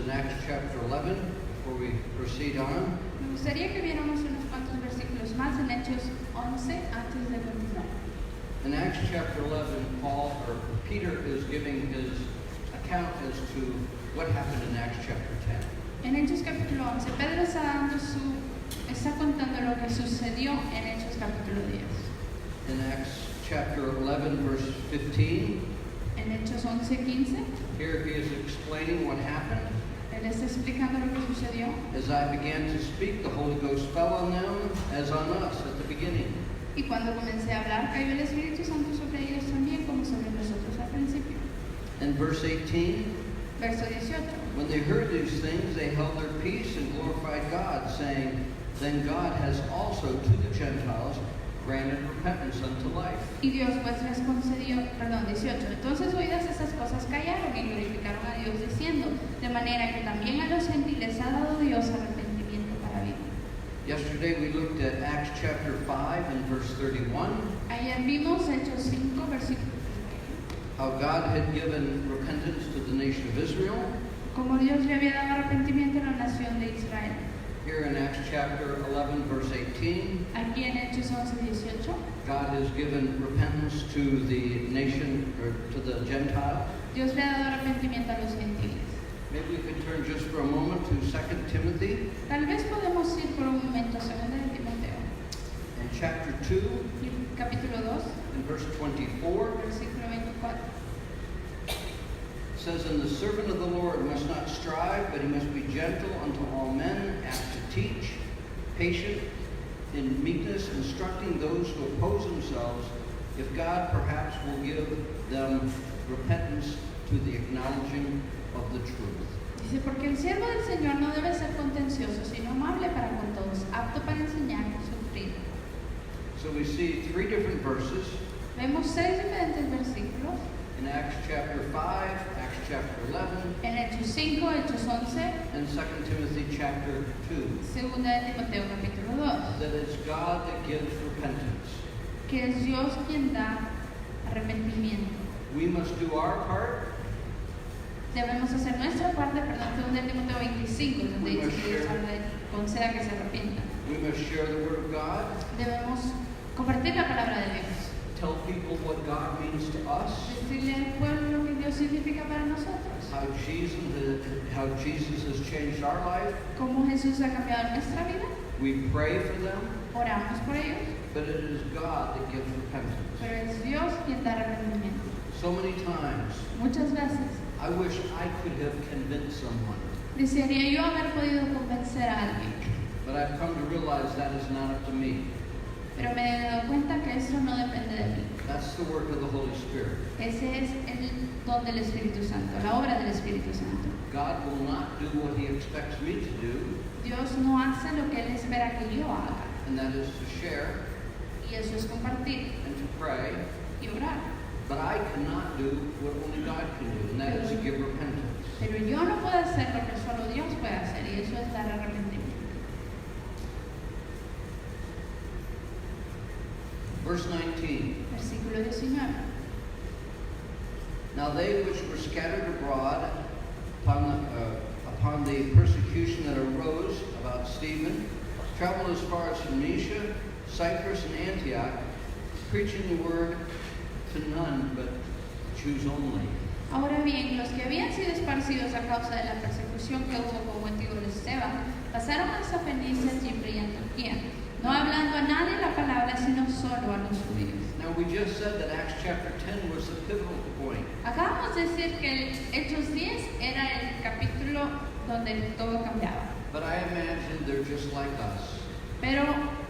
in Acts chapter 11 before we proceed on. Me gustaría que viéramos unos cuantos versículos más en Hechos 11 antes de continuar. In Acts chapter 11, Peter is giving his account as to what happened in Acts chapter 10. En Hechos capítulo 11, Pedro está contando lo que sucedió en Hechos capítulo 10. In Acts chapter 11, verse 15, En Hechos 11:15, here he is explaining what happened. él está explicando lo que sucedió. As I began to speak, the Holy Ghost fell on them as on us at the beginning. Y cuando comencé a hablar, cayó el Espíritu Santo sobre ellos también, como sobre nosotros al principio. In verse 18, Verso 18. when they heard these things, they held their peace and glorified God, saying, Then God has also to the Gentiles granted repentance unto life. Y Dios pues les concedió, 18. Entonces oídas esas cosas callaron y glorificaron a Dios diciendo, de manera que también a los gentiles ha dado Dios arrepentimiento para vida. Yesterday we looked at Acts chapter 5 and verse 31, Ayer vimos Hechos 5, versículo 31, how God had given repentance to the nation of Israel. como Dios le había dado arrepentimiento a la nación de Israel. Here in Acts chapter 11 verse 18, Aquí en Hechos 11:18, God has given repentance to the nation, or to the Gentiles. Dios le ha dado arrepentimiento a los gentiles. Maybe we could turn just for a moment to 2 Timothy Tal vez podemos ir por un momento a 2 de Timoteo, in chapter 2 y capítulo 2, and verse 24. versículo 24. It says, And the servant of the Lord must not strive, but he must be gentle unto all men, apt to teach, patient, in meekness, instructing those who oppose themselves, if God perhaps will give them repentance to the acknowledging of the truth. Dice, porque el siervo del Señor no debe ser contencioso, sino amable para con todos, apto para enseñar y sufrir. So we see three different verses Vemos 6 diferentes versículos in Acts chapter 5, Acts chapter 11, en Hechos 5, Hechos 11, and 2 Timothy chapter 2, 2 de Timoteo capítulo 2, that it's God that gives repentance. que es Dios quien da arrepentimiento. We must do our part. Debemos hacer nuestra parte, 2 de Timoteo 25, donde dice que Dios habla de conceda que se arrepientan. We must share the word of God. Debemos compartir la palabra de Dios, Tell people what God means to us, decirle al pueblo lo que Dios significa para nosotros, how Jesus has changed our life. cómo Jesús ha cambiado nuestra vida. We pray for them, Oramos por ellos, but it is God that gives repentance. pero es Dios quien da arrepentimiento. So many times, Muchas veces I wish I could have convinced someone, desearía yo haber podido convencer a alguien, but I've come to realize that is not up to me. pero me he dado cuenta que eso no depende de mí. That's the work of the Holy Spirit. Ese es el don del Espíritu Santo, la obra del Espíritu Santo. God will not do what He expects me to do, Dios no hace lo que Él espera que yo haga, and that is to share y eso es compartir and to pray. y orar. But I cannot do what only God can do, and that is to give repentance. Pero yo no puedo hacer lo que solo Dios puede hacer, y eso es dar arrepentimiento. Verse 19. Versículo 19. Now they which were scattered abroad upon the persecution that arose about Stephen traveled as far as Phoenicia, Cyprus, and Antioch, preaching the word to none but Jews only. Ahora bien, los que habían sido esparcidos a causa de la persecución que hubo con motivo de Esteban, pasaron hasta Fenicia, Chipre y Antioquía, no hablando a nadie la palabra, sino solo a los judíos. Now we just said that Acts chapter 10 was the pivotal point. Acabamos de decir que el Hechos 10 era el capítulo donde todo cambiaba, But I imagine they're just like us. pero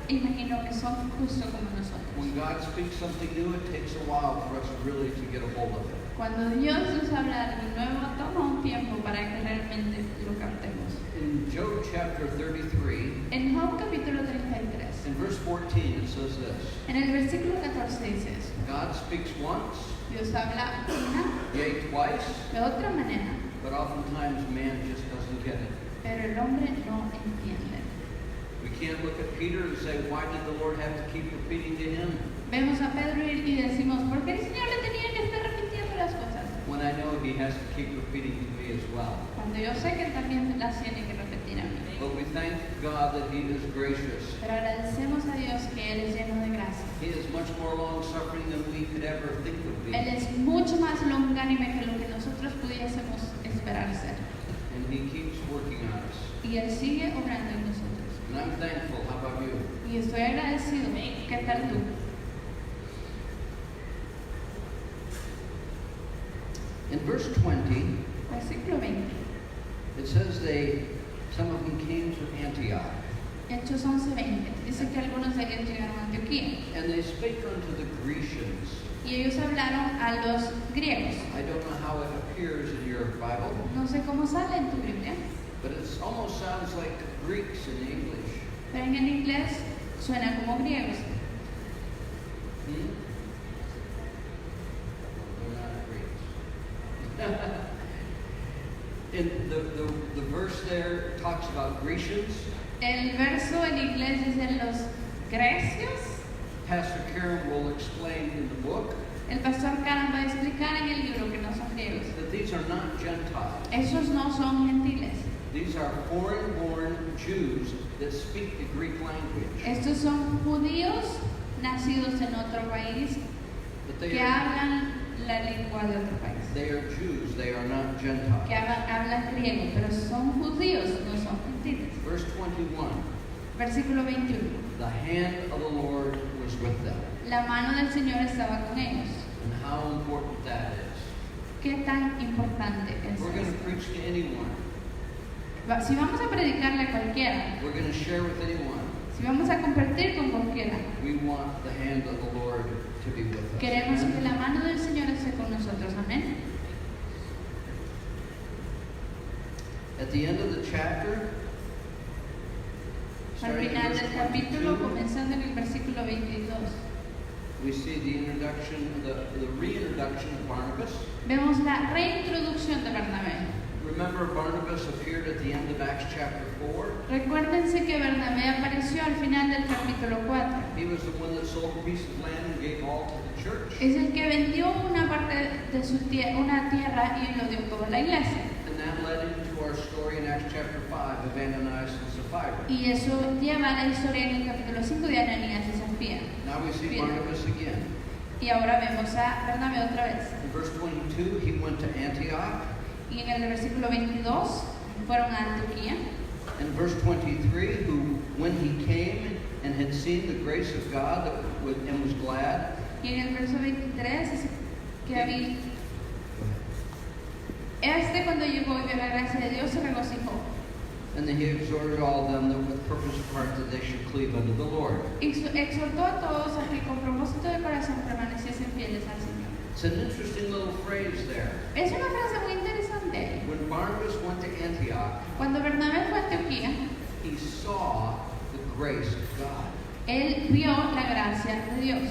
imagino que son justo como nosotros. When God speaks something new, it takes a while for us really to get a hold of it. Cuando Dios nos habla algo nuevo, toma un tiempo para que realmente lo captemos. In Job chapter 33, En Job capítulo 33, in verse 14, it says this, en el versículo 14 dice eso: God speaks once, Dios habla una yea, twice, de otra manera, but oftentimes man just doesn't get it. pero el hombre no entiende. We can't look at Peter and say, why did the Lord have to keep repeating to him? Vemos a Pedro y decimos, ¿por qué el Señor le tenía que estar repitiendo las cosas? When when I know he has to keep repeating to me as well. Cuando yo sé que él también me las tiene que repetir a mí. But we thank God that he is gracious. Pero agradecemos a Dios que Él es lleno de gracia. He is much more long-suffering than we could ever think would be. Él es mucho más longánime que lo que nosotros pudiésemos esperar ser. And he keeps working on us. Y Él sigue obrando en nosotros. And I'm thankful. How about you? Y estoy agradecido. ¿Qué tal tú? In verse 20, Versículo 20. it says some of them came to Antioch. Hechos 11:20. Dice que algunos de ellos llegaron a Antioquía. And they spake unto the Grecians. Y ellos hablaron a los griegos. I don't know how it appears in your Bible, No sé cómo sale en tu Biblia, but it almost sounds like Greeks in English. pero en el inglés suena como griegos. Hmm? They're not Greeks. In the verse there talks about Grecians. El verso en inglés dice los grecios. Pastor Karen will explain in the book El pastor Karen va a explicar en el libro que no son griegos. that these are not Gentiles. Esos no son gentiles. These are foreign-born Jews that speak the Greek language. Estos son judíos nacidos en otro país But they que are, hablan la lengua de otro país. they are Jews, they are not Que Gentiles. hablan griego, pero son judíos, no son gentiles. Verse 21, Versículo 21. the hand of the Lord was with them. La mano del Señor estaba con ellos. And how important that is. ¿Qué tan importante es We're going esto? to preach to anyone. Si vamos a predicarle a cualquiera, We're going to share with anyone. si vamos a compartir con cualquiera, We want the hand of the Lord to be with us. queremos que la mano del Señor esté con nosotros. Amén. At the end of the chapter, Al starting final in del verse capítulo, 22, comenzando en el versículo 22, we see the introduction, the reintroduction of Barnabas. vemos la reintroducción de Bernabé. Remember, Barnabas appeared at the end of Acts chapter 4. Recuérdense que Bernabé apareció al final del capítulo 4. He was the one that sold a piece of land and gave all to the church. Es el que vendió una parte de su una tierra y lo dio todo a la iglesia. And that led into our story in Acts chapter 5 of Ananias and Sapphira. Y eso lleva a la historia en el capítulo 5 de Ananías y Zafira. Now we see Bien. Barnabas again. Y ahora vemos a Bernabé otra vez. In verse 22, he went to Antioch. Y en el versículo 22 fueron a Antioquía. In verse 23, who, when he came and had seen the grace of God and was glad. Y en el verso 23 dice que había, cuando llegó y vio la gracia de Dios se regocijó. And then he exhorted all of them that with purpose of heart that they should cleave unto the Lord. Exhortó a todos a que con propósito de corazón permaneciesen fieles al Señor. It's an interesting little phrase there. Es una frase muy interesante. When Barnabas went to Antioch, Cuando Bernabé fue a Antioquía, he saw the grace of God. él vio la gracia de Dios.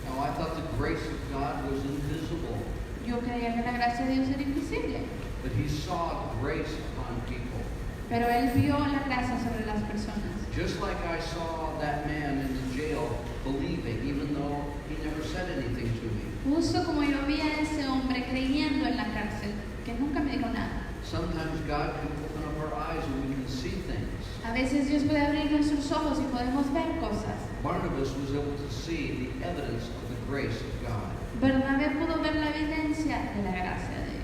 Now, I thought the grace of God was invisible, Yo creía que la gracia de Dios era invisible, but he saw grace upon people. pero él vio la gracia sobre las personas. Just like I saw that man in the jail believing, even though he never said anything to me. Justo como yo vi a ese hombre creyendo en la cárcel, que nunca me dijo nada. Sometimes God can open up our eyes and we can see things. A veces Dios puede abrir nuestros ojos y podemos ver cosas. Barnabas was able to see the evidence of the grace of God. Bernabé pudo ver la evidencia de la gracia de Dios.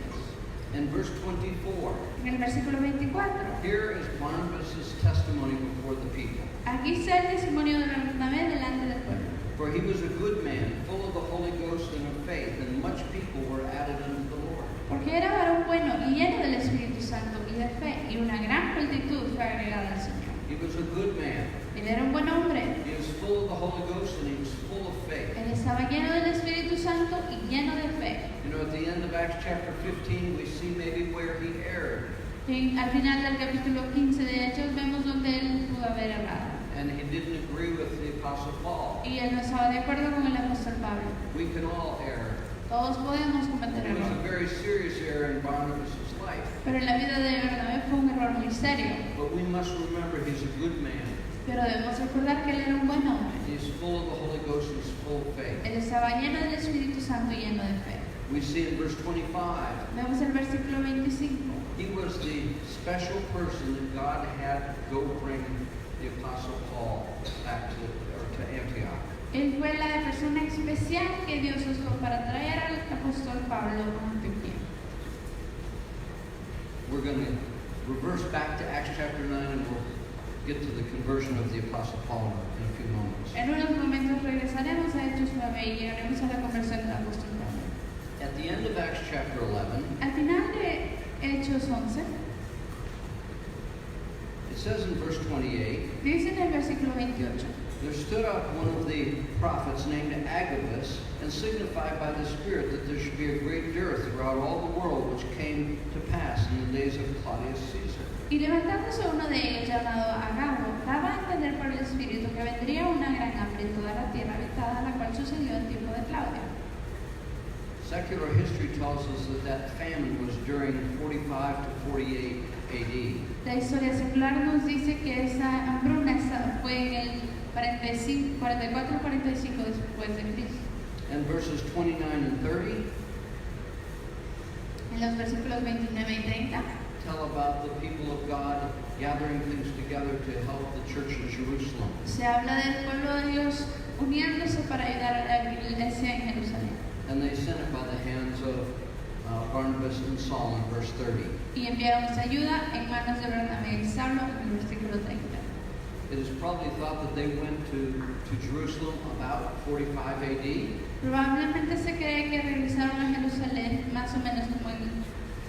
In verse 24, En el versículo 24, here is Barnabas' testimony before the people. aquí está el testimonio de Bernabé delante del pueblo. For he was a good man, full of the Holy Ghost and of faith, and much people were added unto the Lord. Porque era varón bueno y lleno del Espíritu Santo y de fe, y una gran multitud fue agregada al Señor. He was a good man. Él era un buen hombre. He was full of the Holy Ghost and he was full of faith. Él estaba lleno del Espíritu Santo y lleno de fe. You know, at the end of Acts chapter 15, we see maybe where he erred. Y al final del capítulo 15 de Hechos vemos donde él pudo haber errado. And he didn't agree with the Apostle Paul. Y él no estaba de acuerdo con el apóstol Pablo. We can all err. Todos podemos cometer It was a errores. very serious error in Barnabas' life. Pero en la vida de Bernabé fue un error muy serio. But we must remember he's a good man. Pero debemos recordar que él era un buen hombre. He's full of the Holy Ghost and he's full of faith. Él estaba lleno del Espíritu Santo y lleno de fe. We see in verse 25, Vemos el versículo 25. he was the special person that God had go bring the Apostle Paul back to Antioch. Él fue la persona especial que Dios usó para traer al apóstol Pablo a Antioquía. We're going to reverse back to Acts chapter 9 and we'll get to the conversion of the Apostle Paul in a few moments. En unos momentos regresaremos a Hechos 9 y llegaremos a la conversión del apóstol Pablo. At the end of Acts chapter 11, Al final de Hechos 11, it says in verse 28, dice en el versículo 28, there stood up one of the prophets named Agabus and signified by the Spirit that there should be a great dearth throughout all the world, which came to pass in the days of Claudius Caesar. y levantándose uno de ellos llamado Agabo, daba a entender por el Espíritu que vendría una gran hambre en toda la tierra habitada, la cual sucedió en tiempo de Claudio. Secular history tells us that famine was during 45 to 48 AD. La historia secular nos dice que esa hambruna fue en el 44-45 después de Cristo. And verses 29 and 30 En los versículos 29 y 30 tell about the people of God gathering things together to help the church in Jerusalem. se habla del pueblo de Dios uniéndose para ayudar a la iglesia en Jerusalén. And they sent it by the hands of Barnabas and Saul in verse 30. Y enviaron esa ayuda en manos de Bernabé y Saulo en el versículo 30. It is probably thought that they went to Jerusalem about 45 AD. Probablemente se cree que regresaron a Jerusalén más o menos como en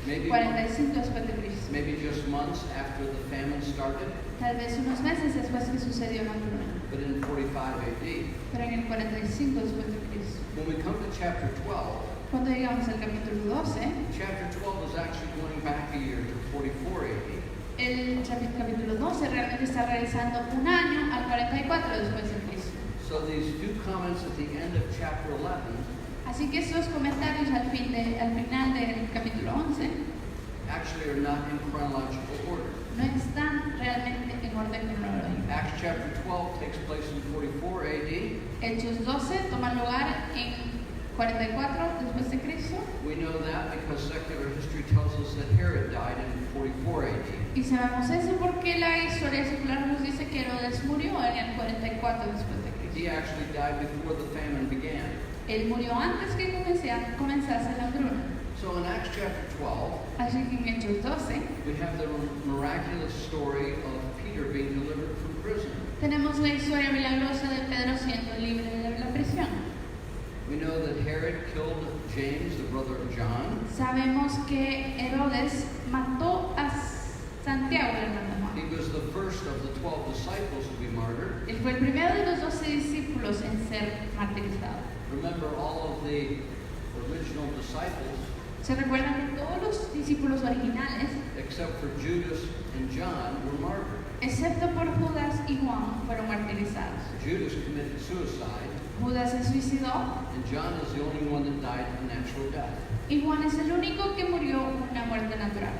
Maybe, 45 después de Cristo. maybe just months after the famine started, Tal vez unos meses después que sucedió la hambruna, but in 45 AD. pero en el 45 después de Cristo. When we come to chapter 12, Cuando llegamos al capítulo 12, chapter 12 is actually going back a year to 44 AD. el capítulo 12 realmente está regresando un año al 44 después de Cristo. So these two comments at the end of chapter 11 Así que esos comentarios al final del capítulo 11 actually are not in chronological order. no están realmente en orden cronológico. Acts chapter 12 takes place in 44 AD. Hechos 12 toma lugar en 44 después de Cristo We know that because secular history tells us that Herod died in 44 AD. y sabemos eso porque la historia secular nos dice que Herodes murió en el 44 después de Cristo. He actually died before the famine began. Él murió antes que comenzase la hambruna. So in Acts chapter 12, Así que en Hechos 12 we have the miraculous story of Peter being delivered from prison. tenemos la historia milagrosa de Pedro siendo libre de la prisión. We know that Herod killed James, the brother of John. Sabemos que Herodes mató a Santiago, el hermano de He Juan. was the first of the 12 disciples to be martyred. Él fue el primero de los 12 discípulos en ser martirizado. Remember, all of the original disciples, Se recuerdan que todos los discípulos originales, except for Judas and John, were martyred. excepto por Judas y Juan, fueron martirizados. Judas committed suicide, Judas se suicidó and John is the only one that died a natural death. y Juan es el único que murió una muerte natural.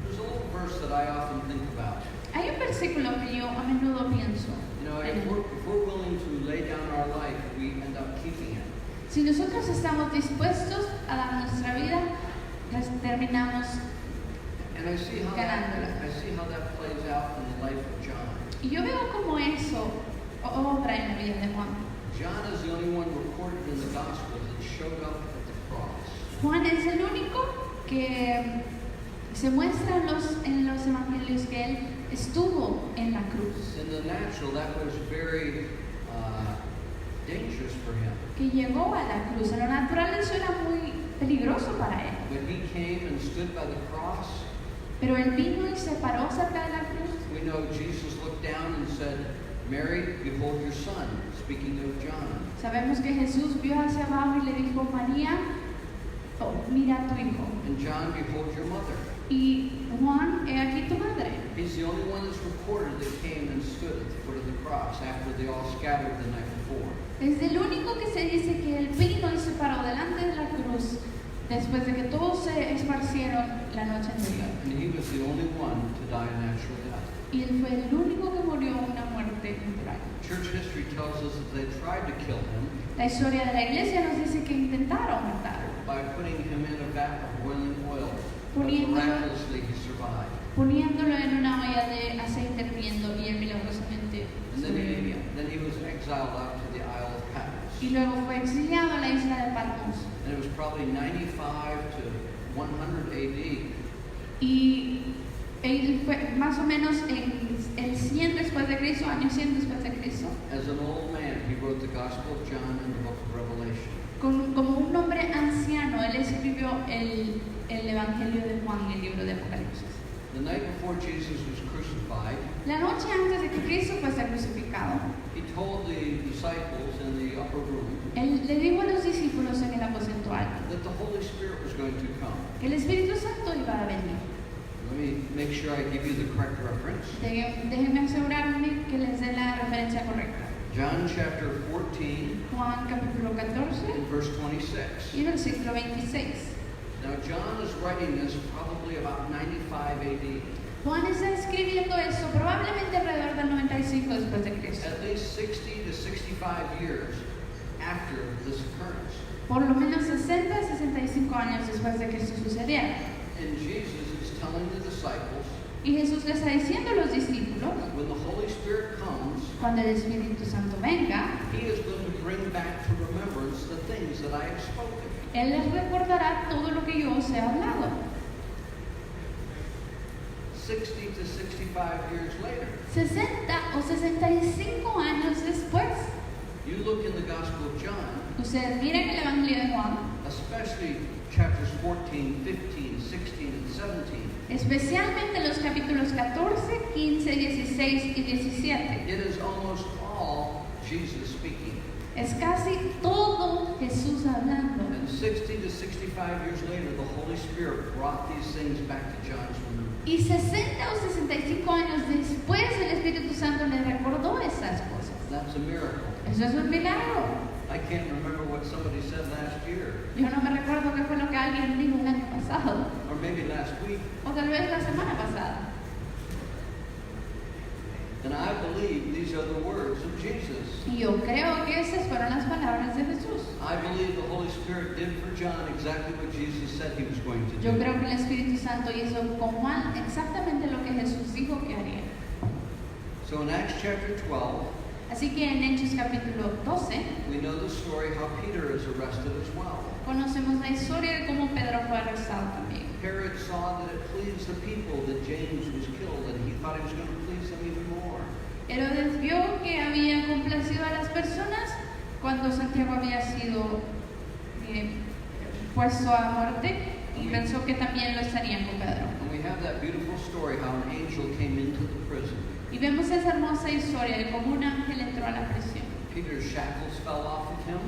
There's a little verse that I often think about. Hay un versículo que yo a menudo pienso. You know, en if él. we're willing to lay down our life, we end up keeping it. Si nosotros estamos dispuestos a dar nuestra vida, terminamos. And I see how that plays out in the life of John. Y yo veo como eso obra en la vida de Juan. John is the only one recorded in the Gospels that showed up at the cross. Juan es el único que se muestra en los evangelios que él estuvo en la cruz, In the natural, that was very dangerous for him. que llegó a la cruz. En lo natural eso era muy peligroso para él. When he came and stood by the cross, Pero él vino y se paró cerca de la cruz. we know Jesus looked down and said, Mary, behold your son, speaking of John. Sabemos que Jesús vio hacia abajo y le dijo, María, oh, mira a tu hijo. And John, behold your mother. Y Juan, he aquí tu madre. He's the only one that's recorded that came and stood at the foot of the cross after they all scattered the night before. Es el único que se dice que él vino y se paró delante de la cruz después de que todos se esparcieron la noche anterior. And he was the only one to die a natural death. Y él fue el único que murió una muerte natural. Church history tells us that they tried to kill him, La historia de la iglesia nos dice que intentaron matarlo, by putting him in a vat of boiling oil. But Poniéndolo- miraculously, he survived. poniéndolo en una olla de aceite hirviendo y él milagrosamente And sobrevivió. then he was exiled out to the Isle of Patmos. Y luego fue exiliado a la isla de Patmos. And it was probably 95 to 100 AD. Y él fue más o menos en el 100 después de Cristo, año 100 después de Cristo. As an old man, he wrote the Gospel of John and the book of Revelation. Como un hombre anciano, él escribió el Evangelio de Juan y el libro de Apocalipsis. The night before Jesus was crucified, La noche antes de que Cristo fuese crucificado, he told the disciples in the upper room él le dijo a los discípulos en el aposento alto that the Holy Spirit was going to come. que el Espíritu Santo iba a venir. Let me make sure I give you the correct reference. Déjenme asegurarme que les dé la referencia correcta. John chapter 14 Juan capítulo 14 and verse 26. y versículo 26. Now John is writing this probably about 95 AD. Juan está escribiendo esto probablemente alrededor del 95 después de Cristo. At least 60 to 65 years after this occurrence. Por lo menos 60 a 65 años después de que esto sucediera. And Jesus is telling the disciples, Y Jesús le está diciendo a los discípulos, when the Holy Spirit comes, cuando el Espíritu Santo venga, he is going to bring back to remembrance the things that I have spoken. Él les recordará todo lo que yo os he hablado. 60 to 65 years later. 60 o 65 años después, You look in the Gospel of John, ustedes miren el Evangelio de Juan, especially chapters 14, 15, 16, and 17. especialmente los capítulos 14, 15, 16 y 17. It is almost all Jesus speaking. Es casi todo Jesús hablando. And 60 to 65 years later, the Holy Spirit brought these things back to John's memory. Y 60 o 65 años después el Espíritu Santo le recordó esas cosas. That's a miracle. Eso es un milagro. I can't remember what somebody said last year, Yo no me recuerdo qué fue lo que alguien dijo el año pasado, or maybe last week. o tal vez la semana pasada. And I believe these are the words of Jesus. Y yo creo que esas fueron las palabras de Jesús. I believe the Holy Spirit did for John exactly what Jesus said he was going to Yo do. creo que el Espíritu Santo hizo con Juan exactamente lo que Jesús dijo que haría. So in Acts chapter 12, Así que en Hechos capítulo 12 we know the story how Peter is arrested as well. conocemos la historia de cómo Pedro fue arrestado también. Herod saw that it pleased the people that James was killed, and he thought he was going to please them even more. Herodes vio que había complacido a las personas cuando Santiago había sido puesto a muerte y pensó que también lo estarían con Pedro. And we have that beautiful story how an angel came into the prison. Y vemos esa hermosa historia de cómo un ángel entró a la prisión. Peter's shackles fell off of him.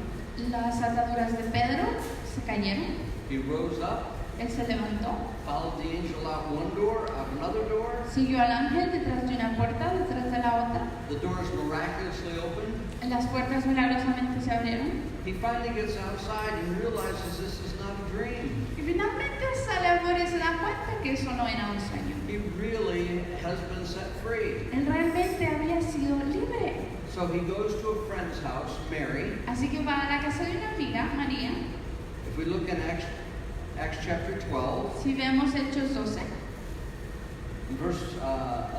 Las ataduras de Pedro se cayeron, He rose up, él se levantó, followed the angel out one door, out another door. siguió al ángel detrás de una puerta, detrás de la otra. The doors miraculously opened. Las puertas milagrosamente se abrieron. He finally gets outside and realizes this is not a dream. Y finalmente sale afuera y se da cuenta que eso no era un sueño. He really has been set free. Él realmente había sido libre. So he goes to a friend's house, Mary. Así que va a la casa de una amiga, María. If we look in Acts chapter 12, Si vemos Hechos 12, verse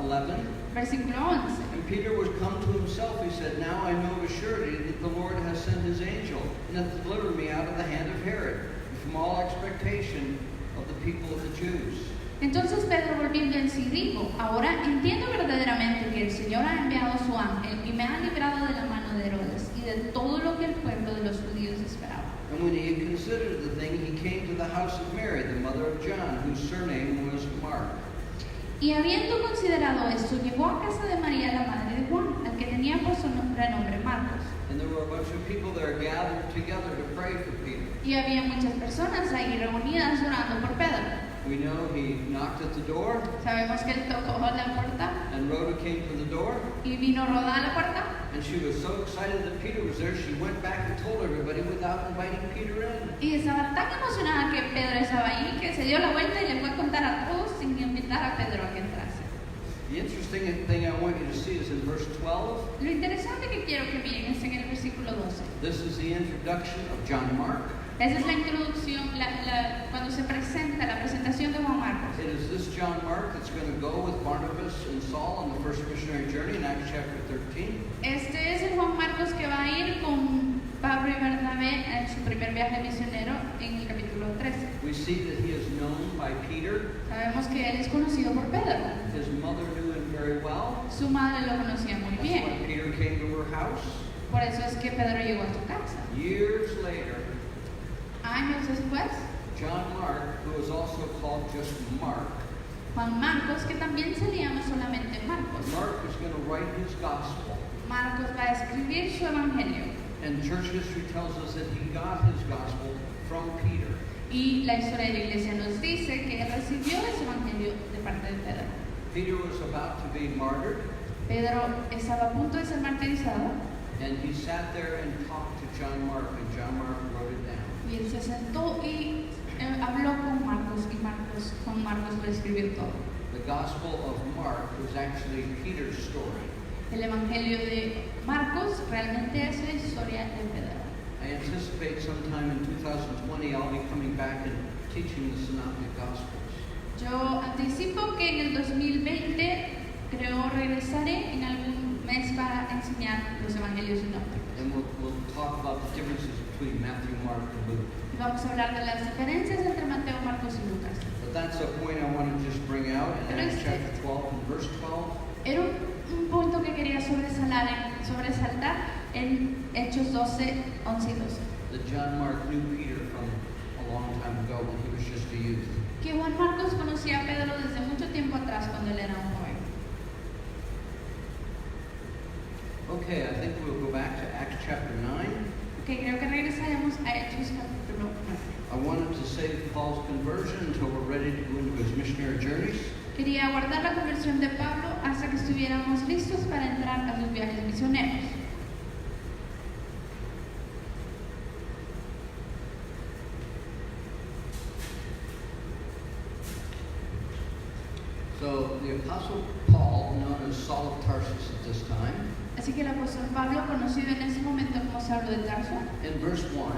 11, versículo 11. and Peter was come to himself, he said, Now I know of a surety that the Lord has sent his angel, and hath delivered me out of the hand of Herod, and from all expectation of the people of the Jews. Entonces Pedro volviendo en sí dijo, ahora entiendo verdaderamente que el Señor ha enviado su ángel y me ha librado de la mano de Herodes y de todo lo que el pueblo de los judíos esperaba. And when he had considered the thing, he came to the house of Mary, the mother of John, whose surname was Mark. Y habiendo considerado esto, llegó a casa de María, la madre de Juan, al que tenía por su nombre Marcos. And there were a bunch of people there gathered together to pray for Peter. Y había muchas personas ahí reunidas orando por Pedro. We know he knocked at the door, Sabemos que él tocó la puerta and Rhoda came to the door, y vino Roda a la puerta. and she was so excited that Peter was there, she went back and told everybody without inviting Peter in. Y estaba tan emocionada que Pedro estaba ahí que se dio la vuelta y le fue a contar a todos sin invitar a Pedro a que entrase. The interesting thing I want you to see is in verse 12. Lo interesante que quiero que miren es en el versículo 12. This is the introduction of John Mark. Esa es la introducción, cuando se presenta la presentación de Juan Marcos. It is this John Mark that's going to go with Barnabas and Saul on the first missionary journey in Acts chapter 13. Este es el Juan Marcos que va a ir con Pablo y Bernabé en su primer viaje misionero en el capítulo 13. We see that he is known by Peter. Sabemos que él es conocido por Pedro. His mother knew him very well. Su madre lo conocía muy That's bien. why Peter came to her house. Por eso es que Pedro llegó a su casa. Years later, Años después, John Mark, who is also called just Mark, Juan Marcos, que también se le llama solamente Marcos. Mark is going to write his gospel. Marcos va a escribir su evangelio. And church history tells us that he got his gospel from Peter. Y la historia de la iglesia nos dice que él recibió ese evangelio de parte de Pedro. Peter was about to be martyred, Pedro estaba a punto de ser martirizado and he sat there and talked to John Mark, and John Mark wrote it down. y él se sentó y habló con Marcos y Juan Marcos lo escribió todo. The Gospel of Mark was actually Peter's story. El evangelio de Marcos realmente es la historia de Pedro. I anticipate sometime in 2020 I'll be coming back and teaching the Synoptic Gospels. Yo anticipo que en el 2020 creo regresaré en algún mes para enseñar los evangelios sinópticos. And we'll talk about the differences between Matthew, Mark, and Luke. Y vamos a hablar de las diferencias entre Mateo, Marcos y Lucas. But that's a point I want to just bring out in Pero Acts chapter 12 and verse 12. Era un punto que quería sobresaltar en Hechos 12, 11 y 12. That John Mark knew Peter from a long time ago when he was just a youth. Que Juan Marcos conocía a Pedro desde mucho tiempo atrás cuando él era un joven. Okay, I think we'll go back to Acts chapter 9. Que creo que regresaremos a Hechos capítulo 9. I wanted to save Paul's conversion until we're ready to go into his missionary journeys. Quería guardar la conversión de Pablo hasta que estuviéramos listos para entrar a sus viajes misioneros. So the Apostle Paul, known as Saul of Tarsus at this time, Así que el apóstol Pablo, conocido en ese momento como Saulo de Tarso, in verse 1,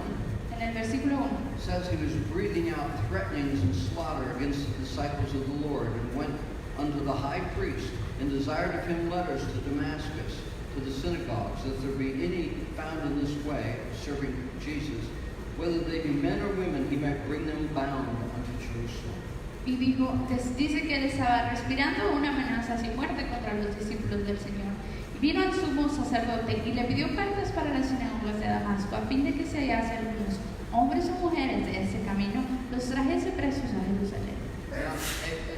en el versículo 1, says he was breathing out threatenings and slaughter against the disciples of the Lord, and went unto the high priest and desired of him letters to Damascus, to the synagogues, that there be any found in this way, serving Jesus, whether they be men or women, he might bring them bound unto Jerusalem. y dice que él estaba respirando una amenaza sin muerte contra los discípulos del Señor. Vino al sumo sacerdote y le pidió cartas para las sinagogas de Damasco, a fin de que se hallase algunos hombres o mujeres de ese camino, los trajese presos a Jerusalén. Now,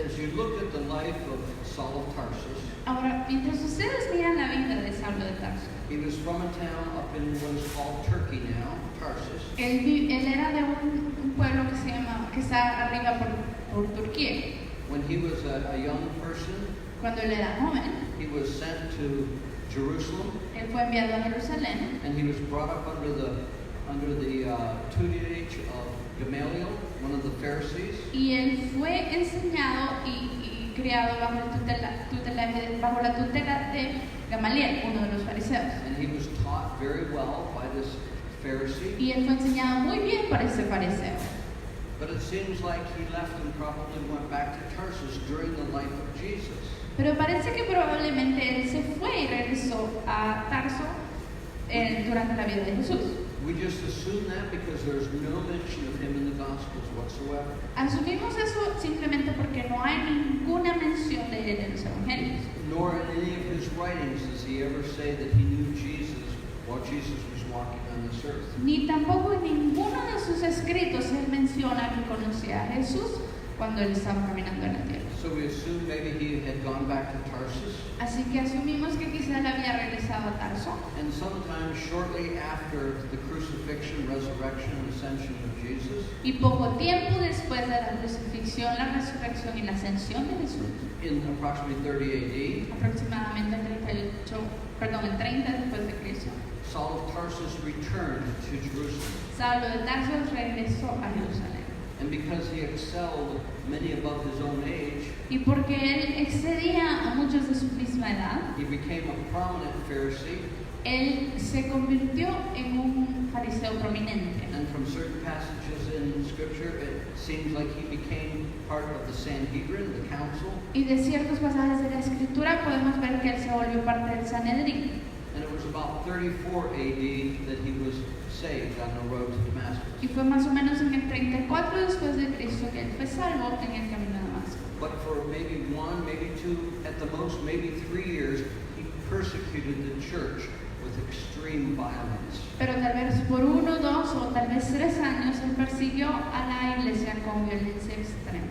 as you look at the life of Saul of Tarsus, Ahora, mientras ustedes miran la vida de Saulo de Tarso, he was from a town up in what is called Turkey now, Tarsus. él era de un pueblo que está arriba por Turquía. When he was a young person, Cuando él era joven, he was sent to Jerusalem, él fue enviado a Jerusalén and he was brought up under the tutelage of Gamaliel, one of the Pharisees. y él fue enseñado y criado bajo la tutela de Gamaliel, uno de los fariseos. And he was taught very well by this Pharisee. Y él fue enseñado muy bien por ese fariseo. But it seems like he left and probably went back to Tarsus during the life of Jesus. Pero parece que probablemente él se fue y regresó a Tarso durante la vida de Jesús. We just assume that because there's no mention of him in the Gospels whatsoever. Asumimos eso simplemente porque no hay ninguna mención de él en los evangelios. Nor in any of his writings does he ever say that he knew Jesus while Jesus was walking on this earth. Ni tampoco en ninguno de sus escritos él menciona que conocía a Jesús cuando él estaba caminando en la tierra. So we assume maybe he had gone back to Tarsus. Así que asumimos que quizá él había regresado a Tarso. And sometime shortly after the crucifixion, resurrection, and ascension of Jesus, Y poco tiempo después de la crucifixión, la resurrección y la ascensión de Jesús, in approximately 30 AD, aproximadamente el 30 después de Cristo, Saul of Tarsus returned to Jerusalem. Saulo de Tarso regresó a Jerusalén. And because he excelled many above his own age, Y porque él excedía a muchos de su misma edad, he became a prominent Pharisee. él se convirtió en un fariseo prominente. And from certain passages in Scripture, it seems like he became part of the Sanhedrin, the council. Y de ciertos pasajes de la Escritura podemos ver que él se volvió parte del Sanedrín. And it was about 34 AD that he was saved on the road to Damascus. Y fue más o menos en el 34 después de Cristo que él fue salvo en el camino a Damasco. But for maybe 1, maybe 2, at the most, maybe 3 years, he persecuted the church with extreme violence. Pero tal vez por 1, 2 o tal vez 3 años él persiguió a la iglesia con violencia extrema.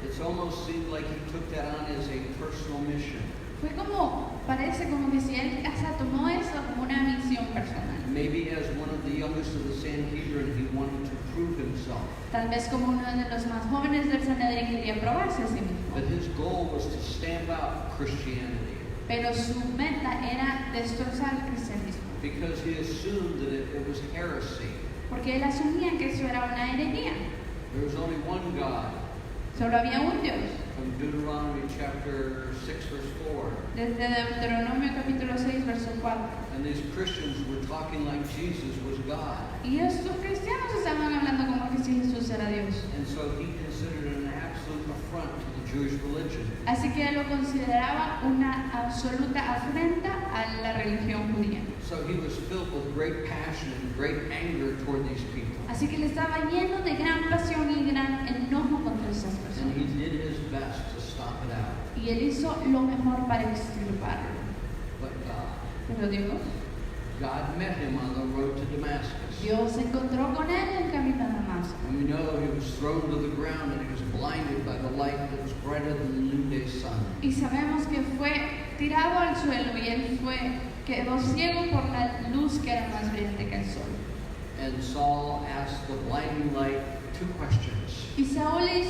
It's almost seemed like he took that on as a personal mission. Fue como, parece como que si él tomó eso como una misión personal. Maybe as one of the youngest of the Sanhedrin, he wanted to prove himself. Tal vez como uno de los más jóvenes del Sanedrín quería probarse a sí mismo. But his goal was to stamp out Christianity. Pero su meta era destrozar el cristianismo. Because he assumed that it was heresy. Porque él asumía que eso era una herejía. There was only one God. Solo había un Dios. From Deuteronomy chapter 6, verse 4. Desde Deuteronomio capítulo 6, verso 4. And these Christians were talking like Jesus was God. Y estos cristianos estaban hablando como que si Jesús era Dios. And so he considered it an absolute affront to the Jewish religion. Así que él lo consideraba una absoluta afrenta a la religión judía. So he was filled with great passion and great anger toward these people. Así que él estaba lleno de gran pasión y gran enojo contra esas And he personas. did his best to stomp it out. Y él hizo lo mejor para extirparlo. But Pero God met him on the road to Damascus. Dios se encontró con él en el camino a Damasco. And we know he was thrown to the ground and he was blinded by the light that was brighter than the noonday sun. Y sabemos que fue tirado al suelo y él quedó ciego por la luz que era más brillante que el sol. And Saul asked the blinding light 2 questions. Y Saulo le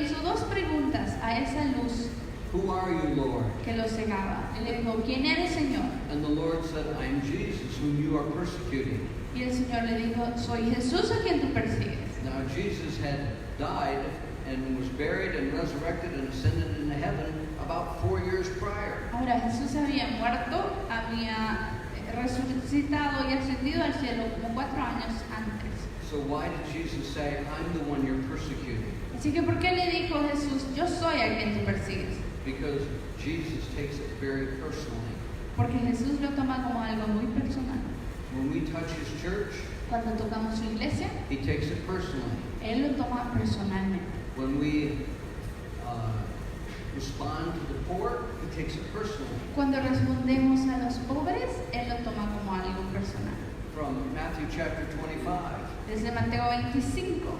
hizo 2 preguntas a esa luz Who are you, Lord? que lo cegaba. Él le dijo, ¿quién eres, Señor? And the Lord said, I am Jesus, whom you are persecuting. Y el Señor le dijo, soy Jesús a quien tú persigues. Now Jesus had died and was buried and resurrected and ascended into heaven about 4 years prior. Ahora Jesús había muerto, había resucitado y ascendido al cielo como 4 años antes. So why did Jesus say, I'm the one you're persecuting? Así que ¿por qué le dijo Jesús, yo soy a quien tú persigues? Because Jesus takes it very personally. Porque Jesús lo toma como algo muy personal. When we touch his church, Cuando tocamos su iglesia, he takes it personally. Él lo toma personalmente. When we respond to the poor, he takes it personally. Cuando respondemos a los pobres, Él lo toma como algo personal. From Matthew chapter 25, Desde Mateo 25,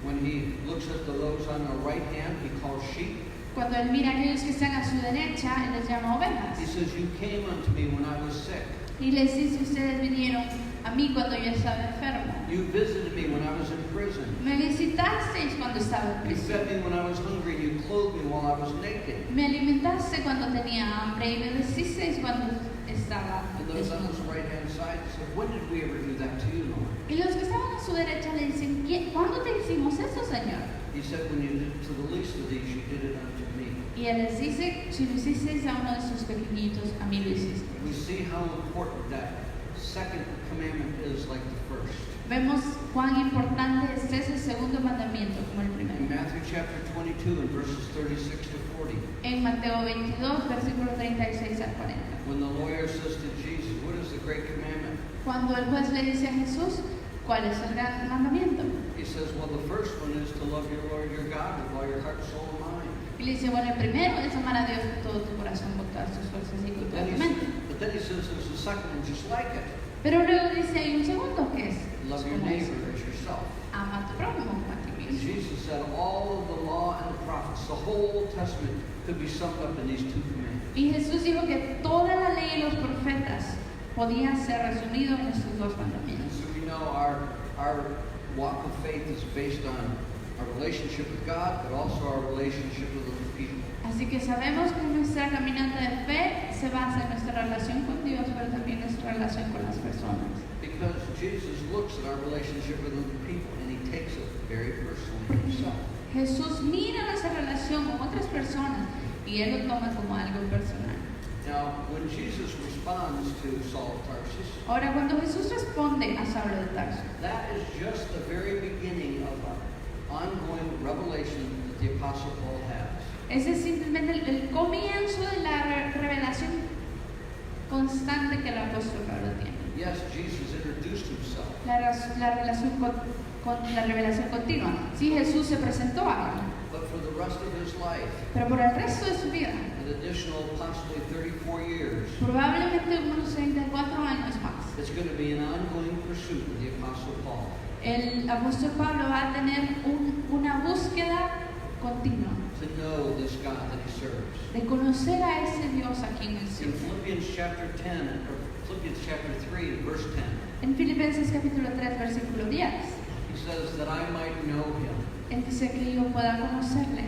when he looks at those on the right hand, he calls sheep. cuando Él mira a aquellos que están a su derecha, Él les llama ovejas. He says, you came unto me when I was sick. Y les dice, ustedes vinieron a mí cuando yo estaba enfermo. You visited me when I was in prison. Me visitasteis cuando estaba en You prisión. fed me when I was hungry. You clothed me while I was naked. Me alimentaste cuando tenía hambre y me vestisteis cuando estaba And those on his desnudo. right hand side said, when did we ever do that to you, Lord? Y los que estaban a su derecha le dicen, ¿cuándo te hicimos eso, Señor? He said, when you did it to the least of these, you did it unto me. Y Él les dice, si lo hicisteis a uno de estos pequeñitos, a mí lo hicisteis. We see how important that second commandment is like the first. Vemos cuán importante es ese segundo mandamiento como el In primero. Matthew chapter 22 and verses 36 to 40, En Mateo 22, versículo 36 al 40. when the lawyer says to Jesus, what is the great commandment? Cuando el juez le dice a Jesús, ¿cuál es el gran mandamiento? He says, well, the first one is to love your Lord your God with all your heart, soul, and mind. Y le dice, bueno, el primero es amar a Dios con todo tu corazón, con todas tus fuerzas y con toda tu mente. But then he says there's a second one just like it. Pero luego dice, hay un segundo que es, Love your como neighbor ese, as yourself. ama a tu prójimo como a ti And mismo. Jesus said all of the law and the prophets, the whole Old Testament, could be summed up in these 2 commandments. Y Jesús dijo que toda la ley y los profetas podían ser resumidos en estos 2 And mandamientos. so we know our walk of faith is based on our relationship with God, but also our relationship with other people. Así que sabemos que nuestra caminata de fe se basa en nuestra relación con Dios, pero también nuestra relación con las personas. Because Jesus looks at our relationship with other people and he takes it very personally himself. Jesús mira nuestra relación con otras personas y Él lo toma como algo personal. Now, when Jesus responds to Saul of Tarsus, Ahora, cuando Jesús responde a Saulo de Tarso, that is just the very beginning of an ongoing revelation that the Apostle Paul has. ese es simplemente el comienzo de la revelación constante que el apóstol Pablo tiene. Yes, Jesus introduced himself. La relación con la revelación continua. Sí, Jesús se presentó a él, But for the rest of his life, pero por el resto de su vida, an additional possibly 34 years, probablemente unos 34 años más, it's going to be an ongoing pursuit of the Apostle Paul. el apóstol Pablo va a tener una búsqueda continua To know this God that he serves. de conocer a ese Dios a quien él In sirve. Philippians chapter 10, or Philippians chapter 3, verse 10, En Filipenses capítulo 3, versículo 10, he says that I might know him. él dice que yo pueda conocerle.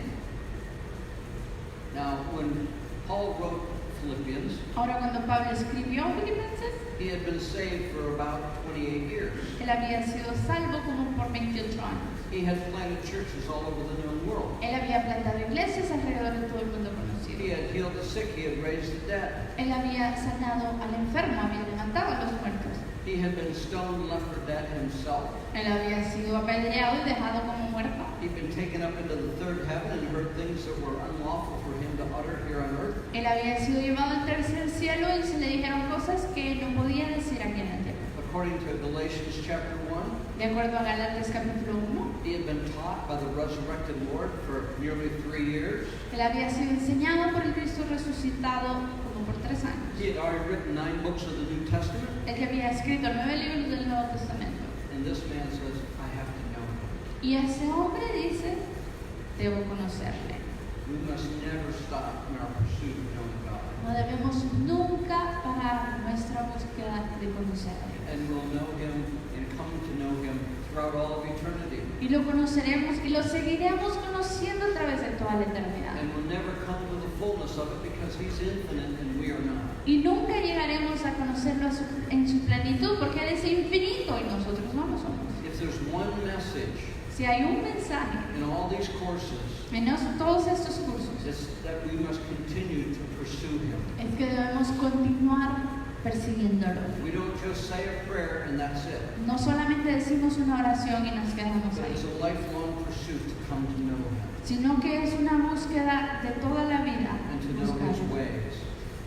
Now, when Paul wrote Philippians, Ahora, cuando Pablo escribió Filipenses, he had been saved for about 28 years. él había sido salvo como por 28 años. He had planted churches all over the known world. Él había plantado iglesias alrededor de todo el mundo He conocido. had healed the sick, he had raised the dead. Él había sanado al enfermo, había levantado a los muertos. He had been stoned, left for dead himself. Él había sido apedreado y dejado como muerto. He'd been taken up into the third heaven and heard things that were unlawful for him to utter here on earth. Él había sido llevado al tercer cielo y se le dijeron cosas que no podía decir aquí en la tierra. According to Galatians chapter 1, De acuerdo a Galatas capítulo 1, he had been taught by the resurrected Lord for nearly 3 years. él había sido enseñado por el Cristo resucitado como por 3 años. He had already written 9 books of the New Testament. Él que había escrito 9 libros del Nuevo Testamento. And this man says, I have to know him. Y ese hombre dice, debo conocerle. We must never stop in our pursuit of knowing God. No debemos nunca parar nuestra búsqueda de conocerle. And we'll know him and come to know him throughout all of eternity. Y lo conoceremos y lo seguiremos conociendo a través de toda la eternidad. And we'll never come to the fullness of it because he's infinite and we are not. Y nunca llegaremos a conocerlo en su plenitud porque Él es infinito y nosotros no lo somos. If there's one message Si hay un mensaje in all these courses, en todos estos cursos, it's that we must continue to pursue him. es que debemos continuar persiguiéndolo. We don't just say a prayer and that's it. No solamente decimos una oración y nos quedamos But it's ahí, a lifelong pursuit to come to know him sino que es una búsqueda de toda la vida and to know his buscarlo ways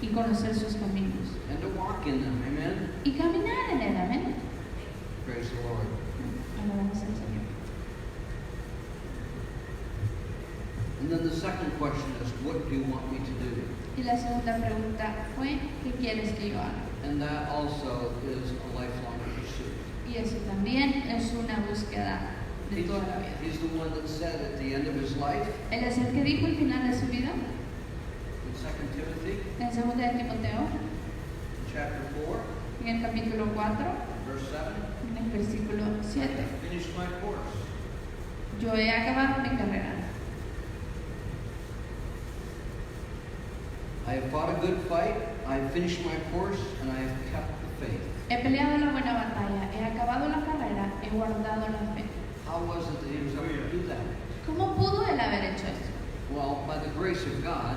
y conocer sus caminos and to walk in them. Amen? y caminar en Él. Amén. Praise the Lord. Alabamos al Señor. And then the second question is, what do you want me to do? Y la segunda pregunta fue, ¿qué quieres que yo haga? And that also is a lifelong pursuit. Y eso también es una búsqueda de toda la vida. He's the one that said at the end of his life, Él es el que dijo al final de su vida, in 2 Timothy en 2 de Timoteo, chapter 4, en el capítulo 4, verse 7, en el versículo 7. finish my course. Yo he acabado mi carrera. I have fought a good fight, I have finished my course, and I have kept the faith. He peleado la buena batalla, he acabado la carrera, he guardado la fe. How was it that he was able to do that? ¿Cómo pudo él haber hecho esto? Well, by the grace of God,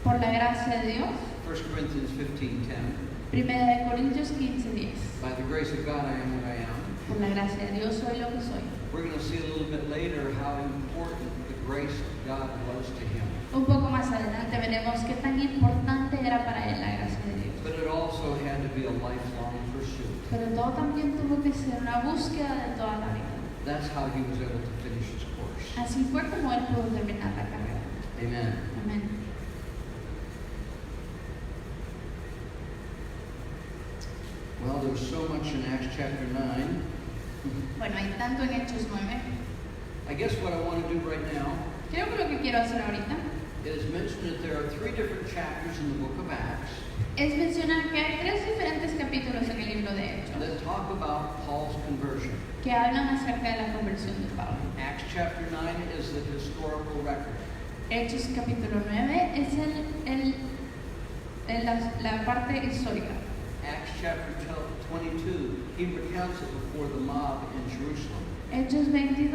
Por la gracia de Dios. 1 Corinthians 15:10, Primera de Corintios 15:10. by the grace of God I am what I am. Por la gracia de Dios soy lo que soy. We're going to see a little bit later how important the grace of God was to him. Un poco más adelante veremos qué tan importante era para él la gracia de Dios. But it also had to be a lifelong pursuit. Pero todo también tuvo que ser una búsqueda de toda la vida. That's how he was able to finish his course. Así fue como él pudo terminar la carrera. Amen. Amén. Well, there's so much in Acts chapter 9. Bueno, hay tanto en Hechos 9. I guess what I want to do right now Creo que lo que quiero hacer ahorita is mention that there are 3 different chapters in the book of Acts es mencionar que hay 3 diferentes capítulos en el libro de Hechos that talk about Paul's conversion. que hablan acerca de la conversión de Pablo. Acts chapter 9 is the historical record. Hechos capítulo 9 es la parte histórica. Acts chapter 22, he recounts it before the mob in Jerusalem. Hechos 22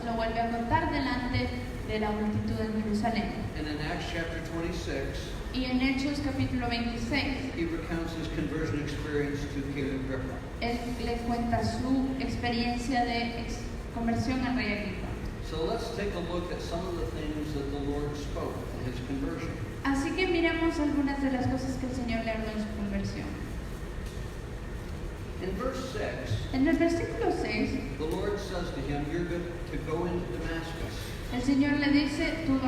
lo vuelve a contar delante de la multitud en Jerusalén. And in Acts chapter 26, Y en Hechos capítulo 26, he recounts his conversion experience to King Agrippa. él le cuenta su experiencia de conversión al rey Agripa. So let's take a look at some of the things that the Lord spoke in his conversion. Así que miremos algunas de las cosas que el Señor le habló en su conversión. In verse 6, En el versículo 6, the Lord says to him, you're good to go into Damascus. el Señor le dice, tú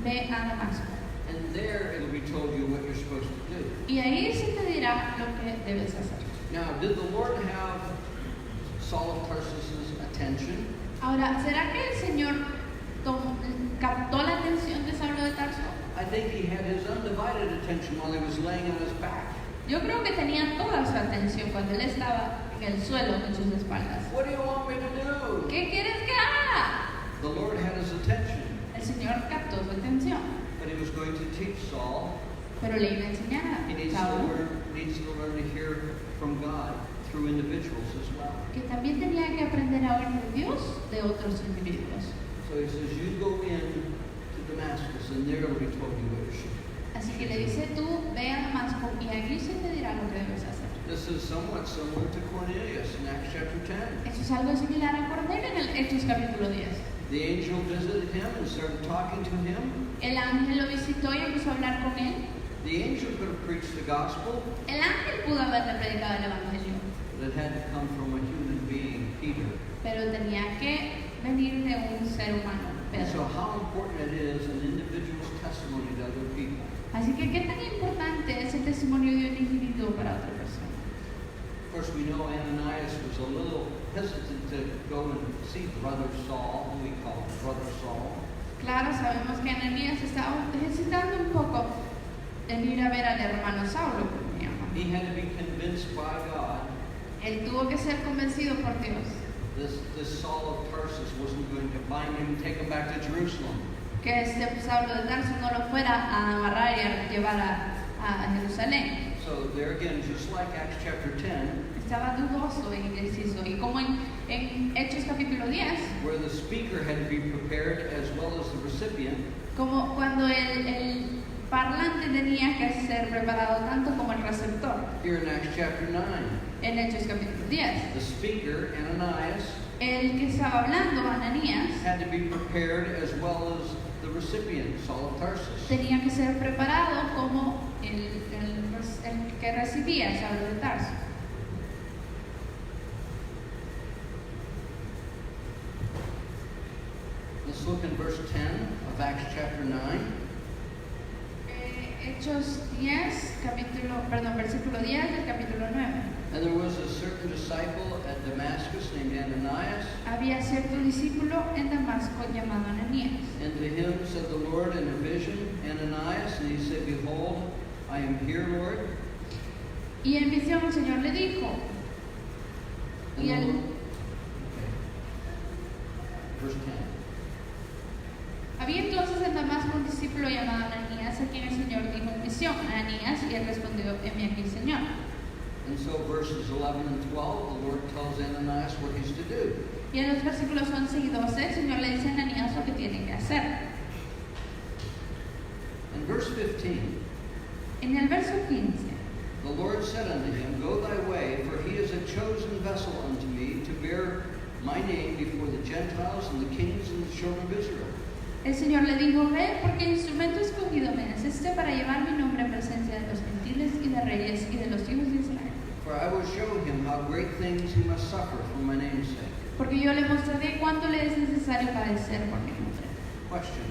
ve a Damasco. And there it'll be told you what you're supposed to do. Y ahí se te dirá lo que debes hacer. Now, did the Lord have Saul of Tarsus's attention? Ahora, ¿será que el Señor captó la atención de Saulo de Tarso? I think he had his undivided attention while he was laying on his back. Yo creo que tenía toda su atención cuando él estaba en el suelo en sus espaldas. What do you want me to do? ¿Qué quieres que haga? The Lord had his attention, El Señor captó su atención, but he was going to teach Saul. pero le iba a enseñar He a needs to Saulo learn to hear from God through individuals as well. que también tenía que aprender a oír de Dios de otros individuos. So he says, you go in to Damascus, and there will be told you what you should do. Así que le dice, tú ve a Damasco y allí se te dirá lo que debes hacer. This is somewhat similar to Cornelius in Acts chapter 10. Eso es algo similar a Cornelio en el Hechos capítulo 10. The angel visited him and started talking to him. El ángel lo visitó y empezó a hablar con él. The angel could have preached the gospel, El ángel pudo haberle predicado el evangelio, but it had to come from a human being, Peter. pero tenía que venir de un ser humano, So Pedro. how important it is an individual's testimony to other people. Así que qué tan importante es el testimonio de un individuo para otra persona. Of course, we know Ananias was a little hesitant to go and see Brother Saul, who we call Brother Saul. Claro, sabemos que Ananías estaba hesitando un poco en ir a ver al hermano Saulo, como se llama. He had to be convinced by God Él tuvo que ser convencido por Dios this Saul of Tarsus wasn't going to bind him and take him back to Jerusalem. que este Saulo de Tarso no lo fuera a amarrar y a llevar a Jerusalén. So there again, just like Acts chapter 10, Estaba dudoso e indeciso. Y como en Hechos capítulo 10, where the speaker had to be prepared as well as the recipient, como cuando el parlante tenía que ser preparado tanto como el receptor. here in Acts chapter 9, En Hechos capítulo 10, the speaker, Ananias, el que estaba hablando, Ananías, had to be prepared as well as the recipient, Saul of Tarsus. tenía que ser preparado como el que recibía Saulo de Tarso. Let's look in verse 10 of Acts chapter 9. Hechos 10, versículo 10 del capítulo 9. And there was a certain disciple at Damascus named Ananias, Había cierto discípulo en Damasco llamado Ananías. and to him said the Lord in a vision, Ananias, and he said, Behold, I am here, Lord. Y en visión el Señor le dijo, And y the él, Lord- okay. Verse 10. había entonces en Damasco un discípulo llamado Ananías, a quien el Señor dijo en visión, Ananías, y él respondió, heme aquí, Señor. And so verses 11 and 12, the Lord tells Ananias what he's to do. Y en los versículos 11 y 12 el Señor le dice a Ananías lo que tiene que hacer. In verse 15, En el verso 15, the Lord said unto him, Go thy way, for he is a chosen vessel unto me to bear my name before the Gentiles and the kings and the children of Israel. el Señor le dijo, ve, porque el instrumento escogido me es este para llevar mi nombre en presencia de los gentiles y de reyes y de los hijos de Israel. For I will show him how great things he must suffer for my name's sake. Porque yo le mostraré cuánto le es necesario padecer por mi nombre. Question.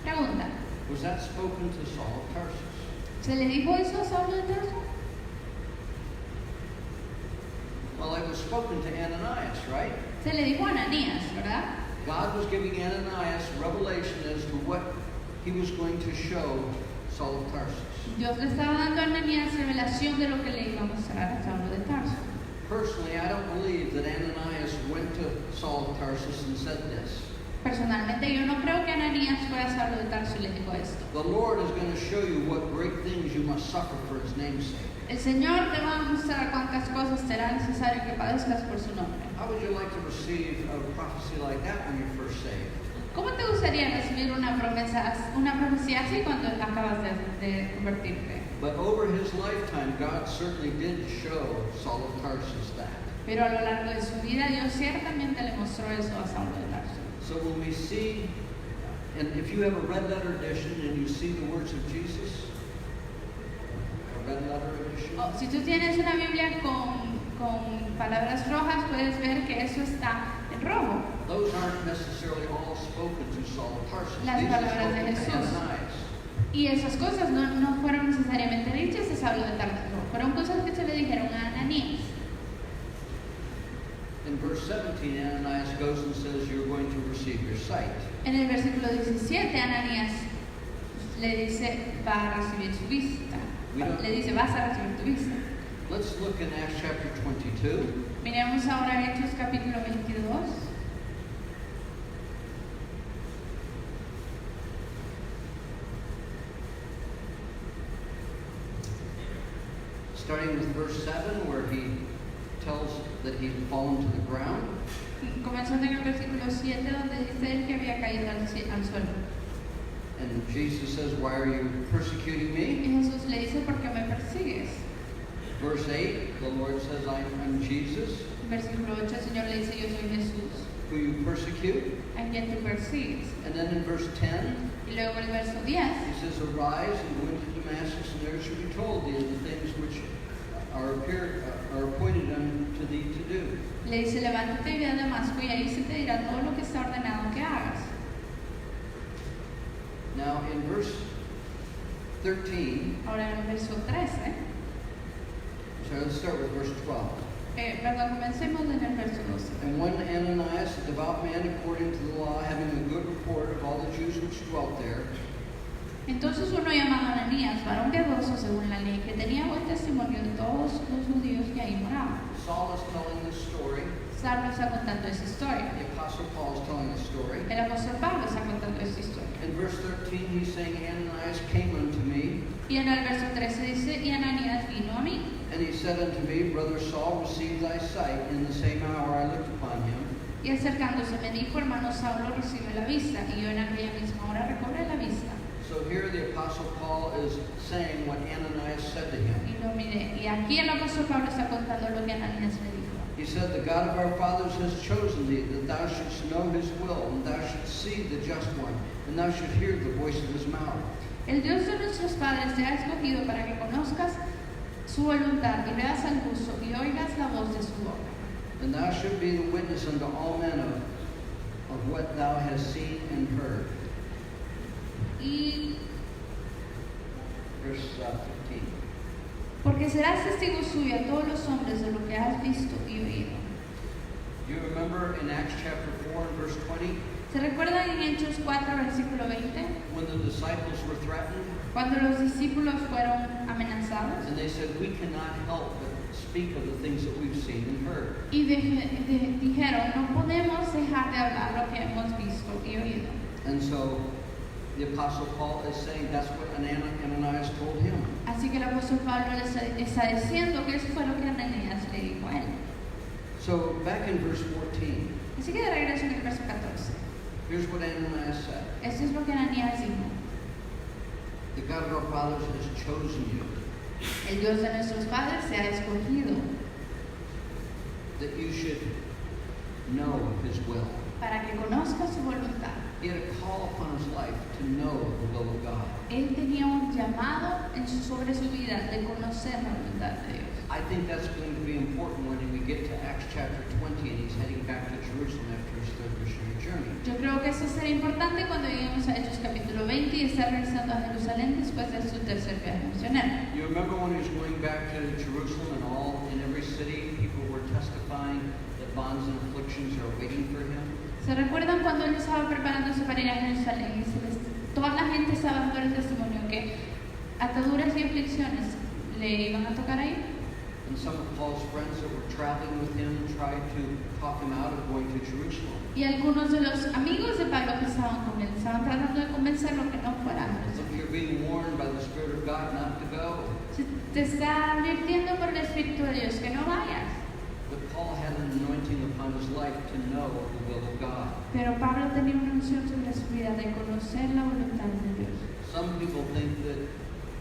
Pregunta, Was that spoken to Saul of Tarsus? ¿se le dijo eso a Saulo de Tarso? Well, it was spoken to Ananias, right? Se le dijo a Ananías, ¿verdad? God was giving Ananias revelation as to what he was going to show Saul of Tarsus. Dios le estaba dando a Ananías revelación de lo que le iba a mostrar a Saulo de Tarso. Personally, I don't believe that Ananias went to Saul of Tarsus and said this. Personalmente yo no creo que Ananías fue a Saulo de Tarso y le dijo esto. The Lord is going to show you what great things you must suffer for his name's sake. El Señor te va a mostrar cuántas cosas será necesario que padezcas por su nombre. How would you like to receive a prophecy like that when you're first saved? ¿Cómo te gustaría recibir una profecía así cuando acabas de convertirte? But over his lifetime, God certainly did show Saul of Tarsus that. Pero a lo largo de su vida, Dios ciertamente le mostró eso a Saulo de Tarso. So when we see, and if you have a red letter edition and you see the words of Jesus, a red letter edition, Si tú tienes una Biblia con palabras rojas, puedes ver que eso está en rojo. those aren't necessarily all spoken to Saul of Tarsus. Las These are palabras de spoken to Jesús. Ananias. Y esas cosas no fueron necesariamente dichas a Saulo de Tarso, fueron cosas que se le dijeron a Ananías. In verse 17, Ananias goes and says, "You're going to receive your sight." En el versículo 17, Ananías le dice, va a recibir su vista. Le dice, vas a recibir tu vista. Let's look in Acts chapter 22. Miremos ahora Hechos capítulo 22. Starting with verse 7, where he tells that he'd fallen to the ground. Comenzando en el versículo 7, donde dice él que había caído al suelo. And Jesus says, "Why are you persecuting me?" Y Jesús le dice, ¿por qué me persigues? Verse 8, the Lord says, "I'm Jesus, Versículo 8, el Señor le dice, yo soy Jesús, who you persecute." a quien tú persigues. And then in verse 10, Y luego el verso 10, he says, "Arise and go into Damascus, and there shall be told thee of the things which are appointed unto thee to do." le dice, levántate y ve a Damasco y ahí se te dirá todo lo que está ordenado que hagas. Now in verse 13, Ahora en el verso 13, so let's start with verse 12. perdón, comencemos en el verso 12. And when Ananias, a devout man according to the law, having a good report of all the Jews which dwelt there, Entonces uno llamado Ananías, varón piadoso según la ley, que tenía buen testimonio de todos los judíos que ahí moraban. Saul is telling this story, Saulo está contando esa historia. the Apostle Paul is telling this story. El apóstol Pablo está contando esa historia. In verse 13, he's saying, Ananias came unto me, Y en el verso 13 dice, y Ananías vino a mí. and he said unto me, Brother Saul, receive thy sight. In the same hour I looked upon him, Y acercándose me dijo, hermano Saulo, recibe la vista. Y yo en aquella misma hora recobré la vista. So here the Apostle Paul is saying what Ananias said to him. Y lo miré. Y aquí el apóstol Pablo está contando lo que Ananías le dijo. He said, The God of our fathers has chosen thee, that thou shouldst know his will, and thou shouldst see the just one, and thou shouldst hear the voice of his mouth. El Dios de nuestros padres te ha escogido para que conozcas su voluntad y veas al justo y oigas la voz de su boca. And thou shouldst be the witness unto all men of what thou hast seen and heard. Y Verse 15. porque serás testigo suyo a todos los hombres de lo que has visto y oído. You remember in Acts chapter 4 and verse 20, ¿Se recuerdan en Hechos 4, versículo 20? when the disciples were threatened, Cuando los discípulos fueron amenazados and they said, We cannot help but speak of the things that we've seen and heard. y dijeron, no podemos dejar de hablar lo que hemos visto y oído. And so the Apostle Paul is saying that's what Ananias told him. Así que el apóstol Pablo le está diciendo que eso fue lo que Ananías le dijo a él. So back in verse 14, Así que de regreso en el verso 14. here's what Ananias said. Esto es lo que Ananías dijo. The God of our fathers has chosen you, El Dios de nuestros padres se ha escogido that you should know his will. para que conozca su voluntad. He had a call upon his life to know the will of God. Él tenía un llamado sobre su vida de conocer la voluntad de Dios. I think that's going to be important when we get to Acts chapter 20 and he's heading back to Jerusalem after his third missionary journey. Yo creo que eso será importante cuando lleguemos a Hechos capítulo 20 y está regresando a Jerusalén después de su tercer viaje misionero. You remember when he was going back to Jerusalem and in every city people were testifying that bonds and afflictions are waiting for him? ¿Se recuerdan cuando él estaba preparándose para ir a Jerusalén y toda la gente estaba dando el testimonio que ataduras y aflicciones le iban a tocar ahí? And some of Paul's friends that were traveling with him tried to talk him out of going to Jerusalem. Y algunos de los amigos de Pablo que estaban con él estaban tratando de convencerlo que no fuera a If Jerusalén. you're being warned by the Spirit of God not to go, Si te está advirtiendo por el Espíritu de Dios que no vayas, But Paul had an anointing upon his life to know the will of God. Pero Pablo tenía una unción sobre su vida de conocer la voluntad de Dios. Some people think that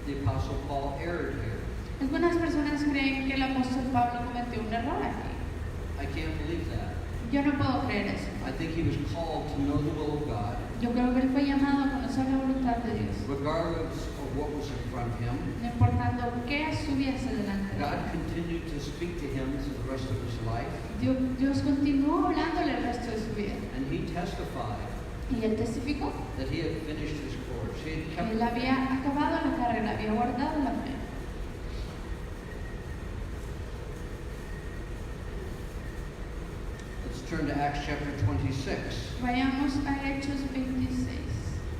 the Apostle Paul erred here. Algunas personas creen que el apóstol Pablo cometió un error aquí. I can't believe that. Yo no puedo creer eso. I think he was called to know the will of God, Yo creo que él fue llamado a conocer la voluntad de Dios, regardless of what was in front of him. no importando qué estuviese delante de God él. continued to speak to him through the rest of his life, Dios continuó hablándole el resto de su vida. and he testified Y él testificó that he had finished his course. He had que kept él había acabado la carrera, había guardado la fe. Let's turn to Acts chapter 26. Vayamos a Hechos 26.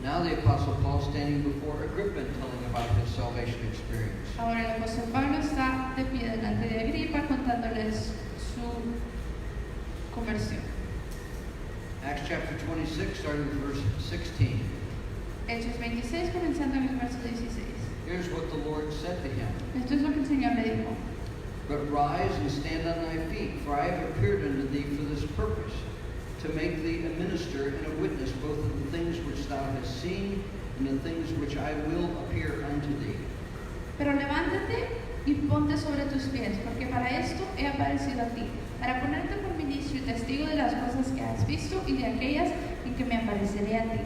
Now the Apostle Paul standing before Agrippa and telling about his salvation experience. Ahora el apóstol Pablo está de pie delante de Agripa contándoles su conversión. Acts chapter 26, starting with verse 16. Hechos 26, comenzando en el verso 16. Here's what the Lord said to him. Esto es lo que el Señor le dijo. But rise and stand on thy feet, for I have appeared unto thee for this purpose, to make thee a minister and a witness both of the things which thou hast seen and the things which I will appear unto thee. Pero levántate y ponte sobre tus pies, porque para esto he aparecido a ti, para ponerte por ministro y testigo de las cosas que has visto y de aquellas en que me apareceré a ti.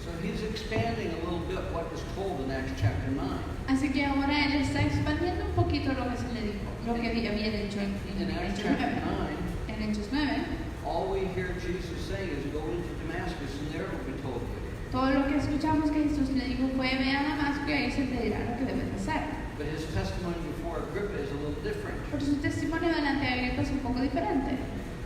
So he's expanding a little bit what was told in Acts chapter 9. Así que ahora él está expandiendo un poquito lo que se le dijo, lo que había dicho en In Acts Hechos chapter 9. 9, En Hechos 9, all we hear Jesus saying is go into Damascus and there will be told you. todo lo que escuchamos que Jesús le dijo fue ve a Damasco y ahí se te dirá lo que debes hacer. But his testimony before Agrippa is a little different. Pero su testimonio delante de Agripa es un poco diferente.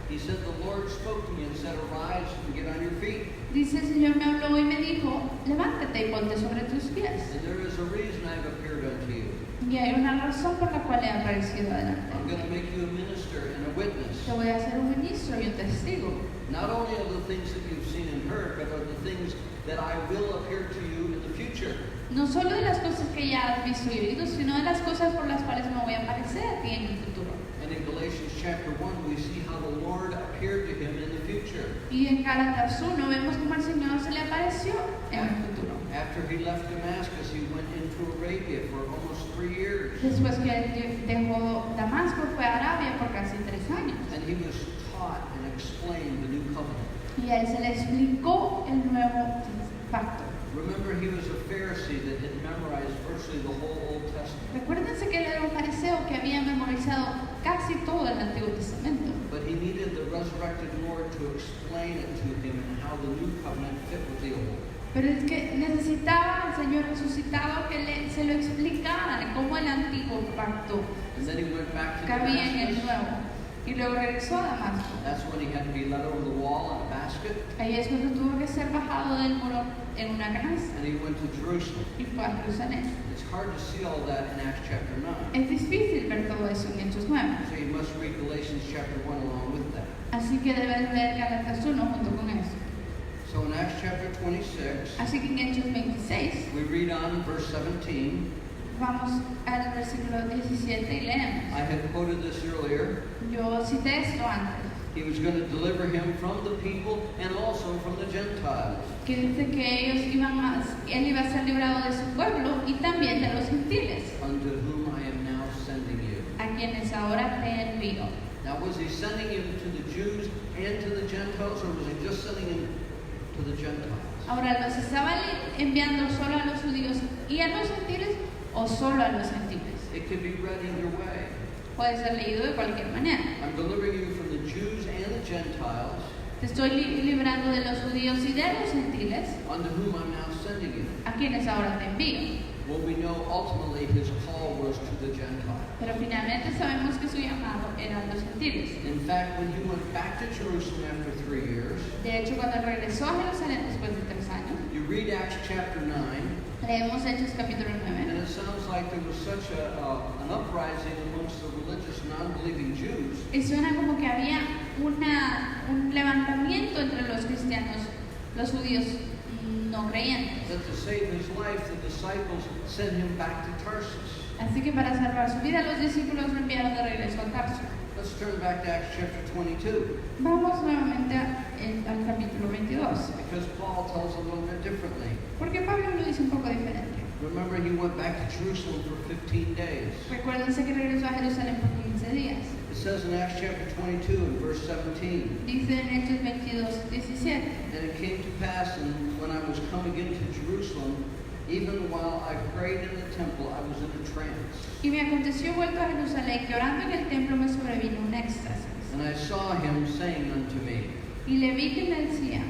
He said, the Lord spoke to me and said, arise and get on your feet. Dice el Señor me habló y me dijo, levántate y ponte sobre tus pies. And there is a reason I have appeared unto you. Y hay una razón por la cual he aparecido adelante. I'm going to make you a minister and a witness, Te voy a hacer un ministro y un testigo. not only of the things that you've seen and heard, but of the things that I will appear to you in the future. No solo de las cosas que ya has visto y oído, sino de las cosas por las cuales me voy a aparecer a ti en el futuro. And in Galatians chapter 1, we see how the Lord appeared to him in the future. Y en Gálatas 1 vemos cómo el Señor se le apareció en el futuro. After he left Damascus, he went into Arabia for almost 3 years. Después que él dejó Damasco, fue a Arabia por casi 3 años. And he was taught and explained the new covenant. Y a él se le explicó el nuevo pacto. Remember, he was a Pharisee that had memorized virtually the whole Old Testament. Recuérdense que él era un fariseo que había memorizado casi todo el Antiguo Testamento. But he needed the resurrected Lord to explain it to him and how the new covenant fit with the old. Pero es que necesitaba al Señor resucitado que se lo explicara de cómo el antiguo pacto And then he went back to cabía en el Damascus. nuevo. Y luego regresó a Damasco. That's when he had to be led over the wall in a basket. Ahí es cuando tuvo que ser bajado del muro en una canasta And he went to Jerusalem. y fue a Jerusalén. It's hard to see all that in Acts chapter 9. Es difícil ver todo eso en Hechos 9. So you must read Galatians chapter 1 along with that. Así que debes leer Gálatas 1 junto con eso. So in Acts chapter 26, Así que en Hechos 26 we read on in verse 17. vamos al versículo 17 y leemos. I had quoted this earlier. Yo cité esto antes, He was going to deliver him from the people and also from the Gentiles. que dice que él iba a ser librado de su pueblo y también de los gentiles, Unto whom I am now sending you. a quienes ahora te envío. Now, was he sending him to the Jews and to the Gentiles, or was he just sending him to the Gentiles? Ahora, ¿los estaba enviando solo a los judíos y a los gentiles o solo a los gentiles? It can be read either way. Puede ser leído de cualquier manera. I'm delivering you from the Jews and the Gentiles, Te estoy librando de los judíos y de los gentiles, unto whom I'm now sending you. a quienes ahora te envío. Well, we know ultimately his call was to the Gentiles. Pero finalmente sabemos que su llamado era a los gentiles. In fact, when he went back to Jerusalem after 3 years, De hecho, cuando regresó a Jerusalén después de 3 años, you read Acts chapter 9, leemos Hechos capítulo and 9. it sounds like there was such an uprising amongst the religious non-believing Jews Y suena como que había un levantamiento entre los cristianos, los judíos no creyentes. that to save his life, the disciples sent him back to Tarsus. Así que para salvar su vida, los discípulos lo enviaron de regreso a Tarso. Let's turn back to Acts chapter 22, Vamos nuevamente al capítulo 22, because Paul tells a little bit differently. porque Pablo lo dice un poco diferente. Remember, he went back to Jerusalem for 15 days. Recuérdense que regresó a Jerusalén por 15 días. It says in Acts chapter 22 and verse 17, Dice en Hechos 22:17. "And it came to pass, and when I was coming into Jerusalem, even while I prayed in the temple, I was in a trance. Y me aconteció vuelto a Jerusalén que orando en el templo me sobrevino un éxtasis. And I saw him saying unto me, Y le vi que me decía,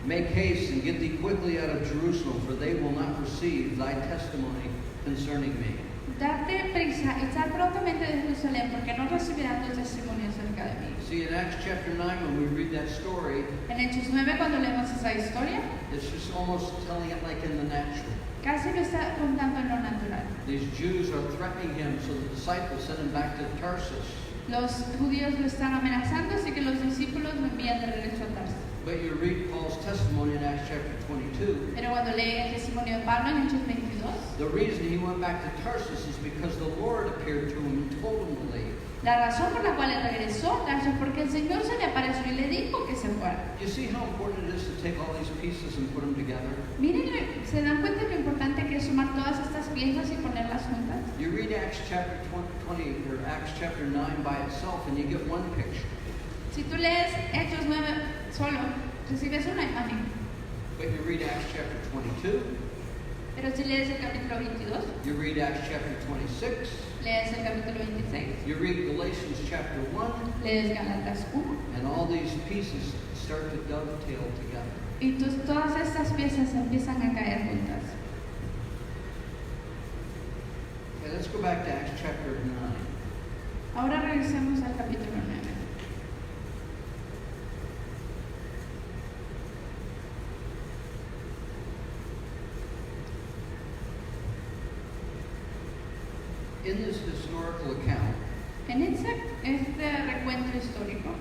Make haste and get thee quickly out of Jerusalem, for they will not receive thy testimony concerning me." date prisa y sal prontamente de Jerusalén porque no recibirán tu testimonio acerca de mí. See, in Acts chapter 9, when we read that story, En Hechos 9, cuando leemos esa historia, it's just almost telling it like in the natural. casi lo está contando en lo natural. These Jews are threatening him, so the disciples send him back to Tarsus. Los judíos lo están amenazando, así que los discípulos lo envían de regreso a Tarso. But you read Paul's testimony in Acts chapter 22. Pero cuando leen el testimonio de Pablo en Hechos 22, The reason he went back to Tarsus is because the Lord appeared to him and told him to leave. la razón por la cual él regresó a Tarso es porque el Señor se le apareció y le dijo que se fuera. You see how important it is to take all these pieces and put them together? Miren, ¿se dan cuenta de lo importante que es sumar todas estas piezas y ponerlas juntas? You read Acts chapter 20 or Acts chapter 9 by itself and you get one picture. Si tú lees Hechos 9 solo, recibes una imagen. But you read Acts chapter 22, Pero si lees el capítulo 22, you read Acts chapter 26, lees el capítulo 26, you read Galatians chapter 1, lees Gálatas 1, and all these pieces start to dovetail together. y todas estas piezas empiezan a caer juntas. Okay, let's go back to Acts chapter 9. Ahora regresemos al capítulo 9. In this historical account, En este recuento histórico,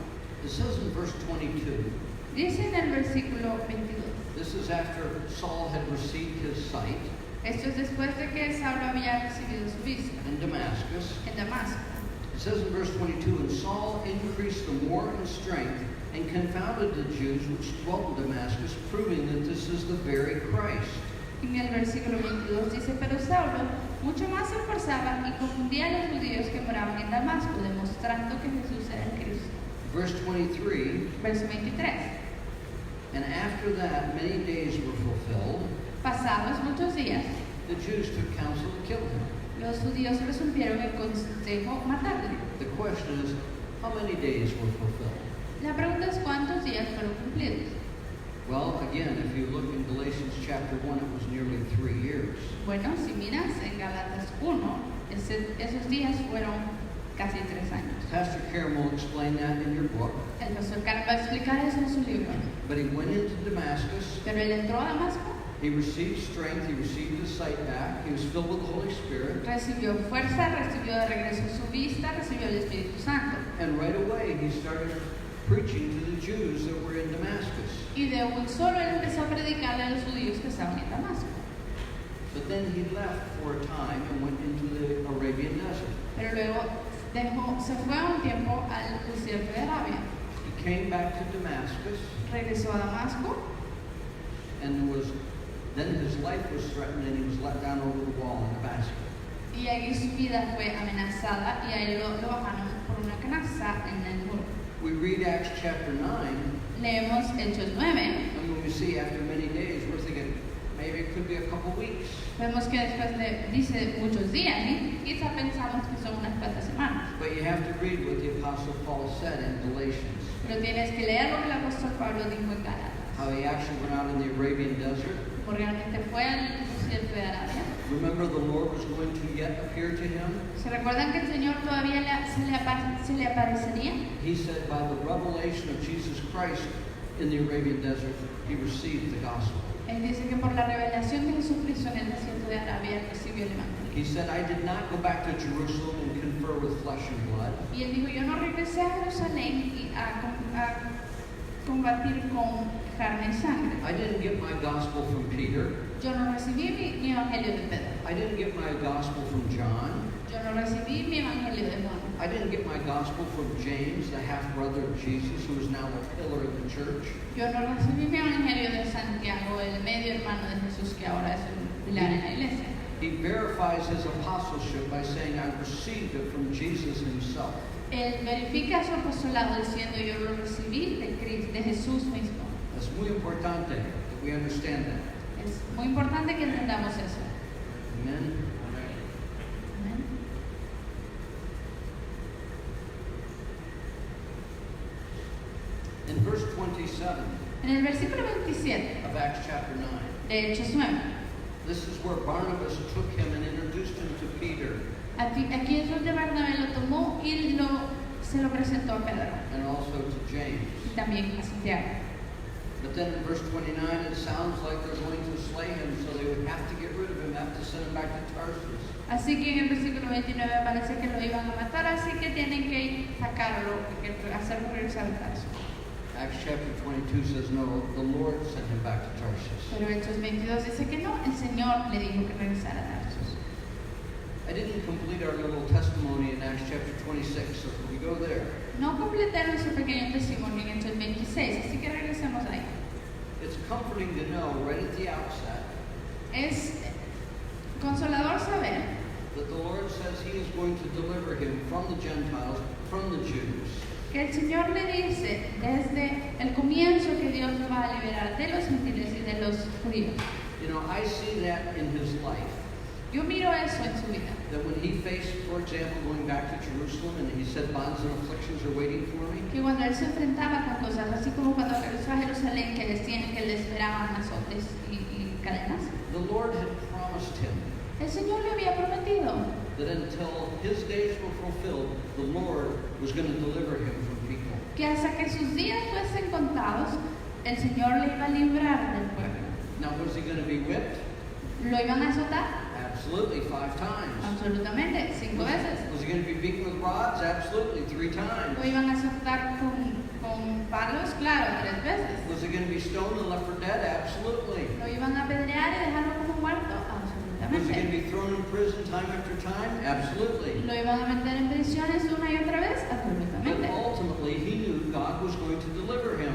it says in verse 22, dice en el versículo 22, this is after Saul had received his sight esto es después de que Saulo había recibido su vista in Damascus. en Damasco. It says in verse 22, "And Saul increased the more in strength and confounded the Jews which dwelt in Damascus, proving that this is the very Christ." En el versículo 22 dice, pero Saulo mucho más se esforzaba y confundía a los judíos que moraban en Damasco, demostrando que Jesús era el Cristo. Verse 23, Verso 23. "And after that many days were fulfilled, Pasados muchos días, the Jews took counsel to kill him." los judíos resolvieron el consejo matarle. The question is, how many days were fulfilled? La pregunta es cuántos días fueron cumplidos. Well, again, if you look in Galatians chapter 1, it was nearly 3 years. Bueno, si miras en Gálatas 1, esos días fueron casi 3 años. Pastor Karen will explain that in your book. El pastor Karen va a explicar eso en su libro. But he went into Damascus. Pero él entró a Damasco, He received strength. He received his sight back. He was filled with the Holy Spirit. recibió fuerza, recibió de regreso su vista, recibió el Espíritu Santo. And right away, he started preaching to the Jews that were in Damascus. Y de un solo él empezó a predicarle a los judíos que estaban en Damasco. But then he left for a time and went into the Arabian desert. Pero luego se fue a un tiempo al desierto de Arabia. He came back to Damascus, Regresó a Damasco and then his life was threatened, and he was let down over the wall in a basket. y ahí su vida fue amenazada y a él lo bajaron por una canasta en el muro. We read Acts chapter 9, Leemos Hechos 9. and when we see after many days, we're thinking maybe it could be a couple weeks. Vemos que después dice muchos días, y quizá pensamos que son unas cuantas semanas. But you have to read what the Apostle Paul said in Galatians. Pero tienes que leer lo que el apóstol Pablo dijo en Gálatas. How he actually went out in the Arabian desert. Como realmente fue al desierto de Arabia. Remember, the Lord was going to yet appear to him. ¿Se recuerdan que el Señor todavía se le aparecería? He said by the revelation of Jesus Christ in the Arabian desert, he received the gospel. Él dice que por la revelación de Jesucristo en el desierto de Arabia recibió el Evangelio. He said, I did not go back to Jerusalem and confer with flesh and blood. Y él dijo, yo no regresé a Jerusalén y a combatir con carne y sangre. I didn't get my gospel from Peter. Yo no recibí mi evangelio de Pedro. I didn't get my gospel from John. Yo no recibí mi evangelio de Juan. I didn't get my gospel from James, the half-brother of Jesus, who is now a pillar of the church. Yo no recibí mi evangelio de Santiago, el medio hermano de Jesús, que ahora es un pilar en la iglesia. He verifies his apostleship by saying, I received it from Jesus himself. Él verifica su apostolado diciendo, yo lo recibí de Cristo, de Jesús mismo. It's muy importante that we understand that. Es muy importante que entendamos eso. Amen. Amén. In verse 27 En el versículo 27 of Acts chapter 9, de Hechos 9, this is where Barnabas took him and introduced him to Peter aquí es donde Bernabé lo tomó y se lo presentó a Pedro and also to James. y también a Santiago. But then in verse 29, it sounds like they're going to slay him, so they would have to get rid of him, have to send him back to Tarsus. Así que en el versículo 29 parece que lo iban a matar, así que tienen que sacarlo, hacerlo regresar a Tarso. Acts chapter 22 says, no, the Lord sent him back to Tarsus. Pero Hechos 22 dice que no, el Señor le dijo que regresara a Tarsus. I didn't complete our little testimony in Acts chapter 26, so can we go there? No completé nuestro pequeño testimonio en Hechos 26, así que regresemos ahí. It's comforting to know right at the outset Es consolador saber that the Lord says he is going to deliver him from the Gentiles, from the Jews. que el Señor le dice desde el comienzo que Dios lo va a liberar de los gentiles y de los judíos. You know, I see that in his life. Yo miro eso en su vida. That when he faced, for example, going back to Jerusalem and he said, bonds and afflictions are waiting for me. Que cuando él se enfrentaba con cosas, así como cuando regresó a Jerusalén, que decían que le esperaban azotes y cadenas, The Lord had promised him el Señor le había prometido that until his days were fulfilled, the Lord was going to deliver him from people. que hasta que sus días fuesen contados, el Señor le iba a librar del pueblo. Now, was he going to be whipped? ¿Lo iban a azotar? Absolutely, 5 times. Absolutamente, 5 veces. Was he going to be beaten with rods? Absolutely, 3 times. ¿Lo iban a azotar con palos? Claro, 3 veces. Was he going to be stoned and left for dead? Absolutely. ¿Lo iban a apedrear y dejarlo como muerto? Was he going to Absolutamente. be thrown in prison time after time? Absolutely. ¿Lo iban a meter en prisiones una y otra vez? But Absolutamente. ultimately, he knew God was going to deliver him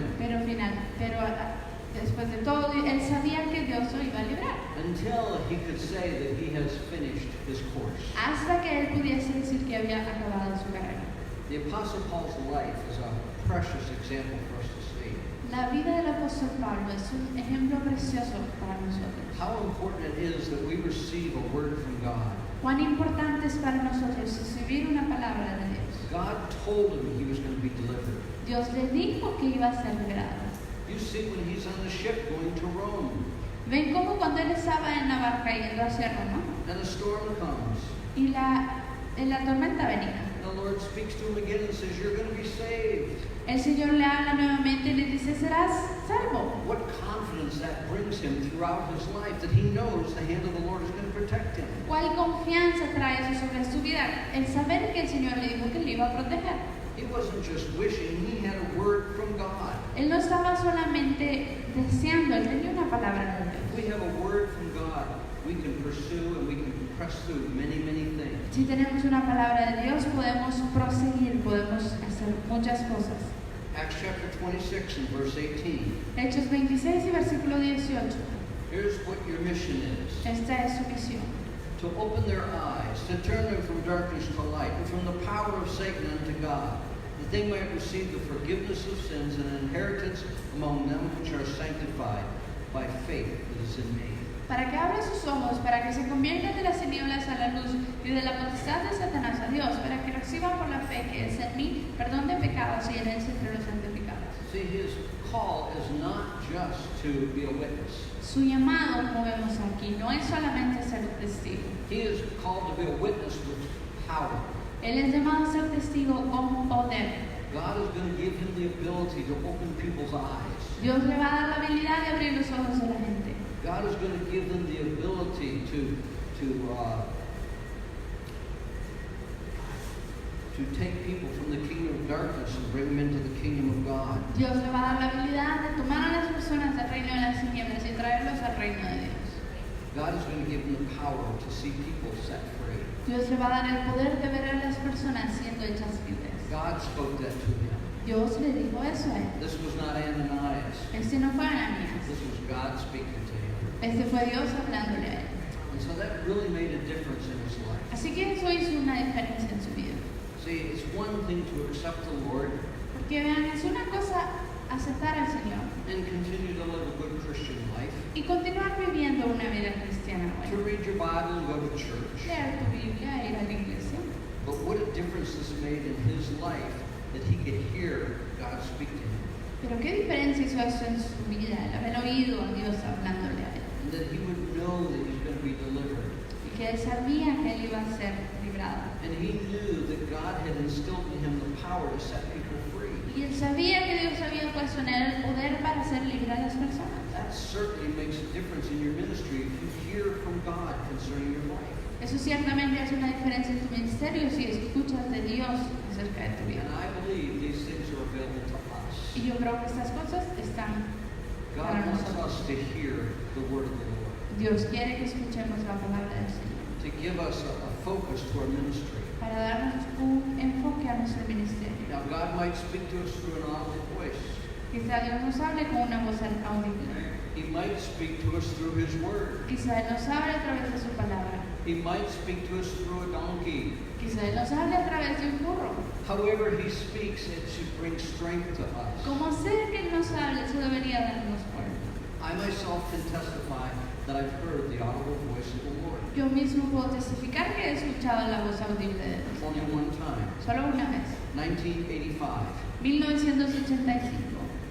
Después de todo, él sabía que Dios lo iba a librar. until he could say that he has finished his course. Hasta que él pudiese decir que había acabado su carrera. The Apostle Paul's life is a precious example for us to see. La vida del apóstol Pablo es un ejemplo precioso para nosotros. How important it is that we receive a word from God. Cuán importante es para nosotros recibir una palabra de Dios. God told him he was going to be delivered. Dios le dijo que iba a ser liberado. You see when he's on the ship going to Rome, Ven como cuando él estaba en la barca yendo hacia Roma and a storm comes. y la tormenta venía. The Lord speaks to him again and says, you're going to be saved. El Señor le habla nuevamente y le dice, serás salvo. What confidence that brings him throughout his life, that he knows the hand of the Lord is going to protect him. ¿Cuál confianza trae eso sobre su vida? El saber que el Señor le dijo que le iba a proteger. He wasn't just wishing, he had a word from God. Él no estaba solamente deseando, él tenía una palabra de Dios. If we have a word from God, we can pursue and we can press through many, many things. Si tenemos una palabra de Dios, podemos proseguir, podemos hacer muchas cosas. Acts chapter 26 and verse 18. Hechos 26 y versículo 18. Here's what your mission is. Esta es su misión. To open their eyes, to turn them from darkness to light, and from the power of Satan unto God, that they might receive the forgiveness of sins and an inheritance among them which are sanctified by faith that is in me. Para que abra sus ojos, para que se conviertan de las tinieblas a la luz y de la potestad de Satanás a Dios, para que reciban por la fe que es en mí perdón de pecados y herencia entre los santificados. See, his call is not just to be a witness. Su llamado, como vemos aquí, no es solamente ser testigo. He is called to be a witness with power. Él es llamado a ser testigo con poder. God is going to give him the ability to open people's eyes. Dios le va a dar la habilidad de abrir los ojos de la gente. God is going to give them the ability to take people from the kingdom of darkness and bring them into the kingdom of God. Dios le va a dar la habilidad de tomar a las personas del reino de las tinieblas y traerlos al reino de Dios. God is going to give him the power to see people set free. Dios le va a dar el poder de ver a las personas siendo hechas libres. God spoke that to him. Dios le dijo eso a él. This was not Ananias. Este no fue Ananías. This was God speaking to him. Este fue Dios hablándole a él. And so that really made a difference in his life. Así que eso hizo una diferencia en su vida. See, it's one thing to accept the Lord Porque vean, es una cosa aceptar al Señor and continue to live a good Christian life, y continuar viviendo una vida cristiana to buena. read your Bible and go to church. Leer tu Biblia, ir a la iglesia. But what a difference this made in his life that he could hear God speak to him. Pero qué diferencia hizo eso en su vida, el haber oído a Dios hablándole a él. And that he would know that he's going to be delivered. Y que él sabía que él iba a ser librado. And he knew that God had instilled in him the power to set people free. Y él sabía que Dios había puesto en él el poder para hacer libre a las personas. That certainly makes a difference in your ministry if you hear from God concerning your life. Eso ciertamente hace una diferencia en tu ministerio si escuchas de Dios acerca de tu vida. And I believe these things are available to us. Y yo creo que estas cosas están God para wants nosotros. us to hear the word of the Lord, Dios quiere que escuchemos la palabra del Señor to give us a focus to our ministry. para darnos un enfoque a nuestro ministerio. Now, God might speak to us through an audible voice. Quizá Dios nos hable con una voz audible. He might speak to us through His Word. Quizá Él nos hable a través de su palabra. He might speak to us through a donkey. Quizá Él nos hable a través de un burro. However He speaks, it should bring strength to us. Como sea que Él nos hable, eso debería darnos fuerza. I myself can testify that I've heard the audible voice of the Lord Yo mismo puedo testificar que he escuchado la voz audible de Dios. only one time, Solo una vez. 1985. 1985.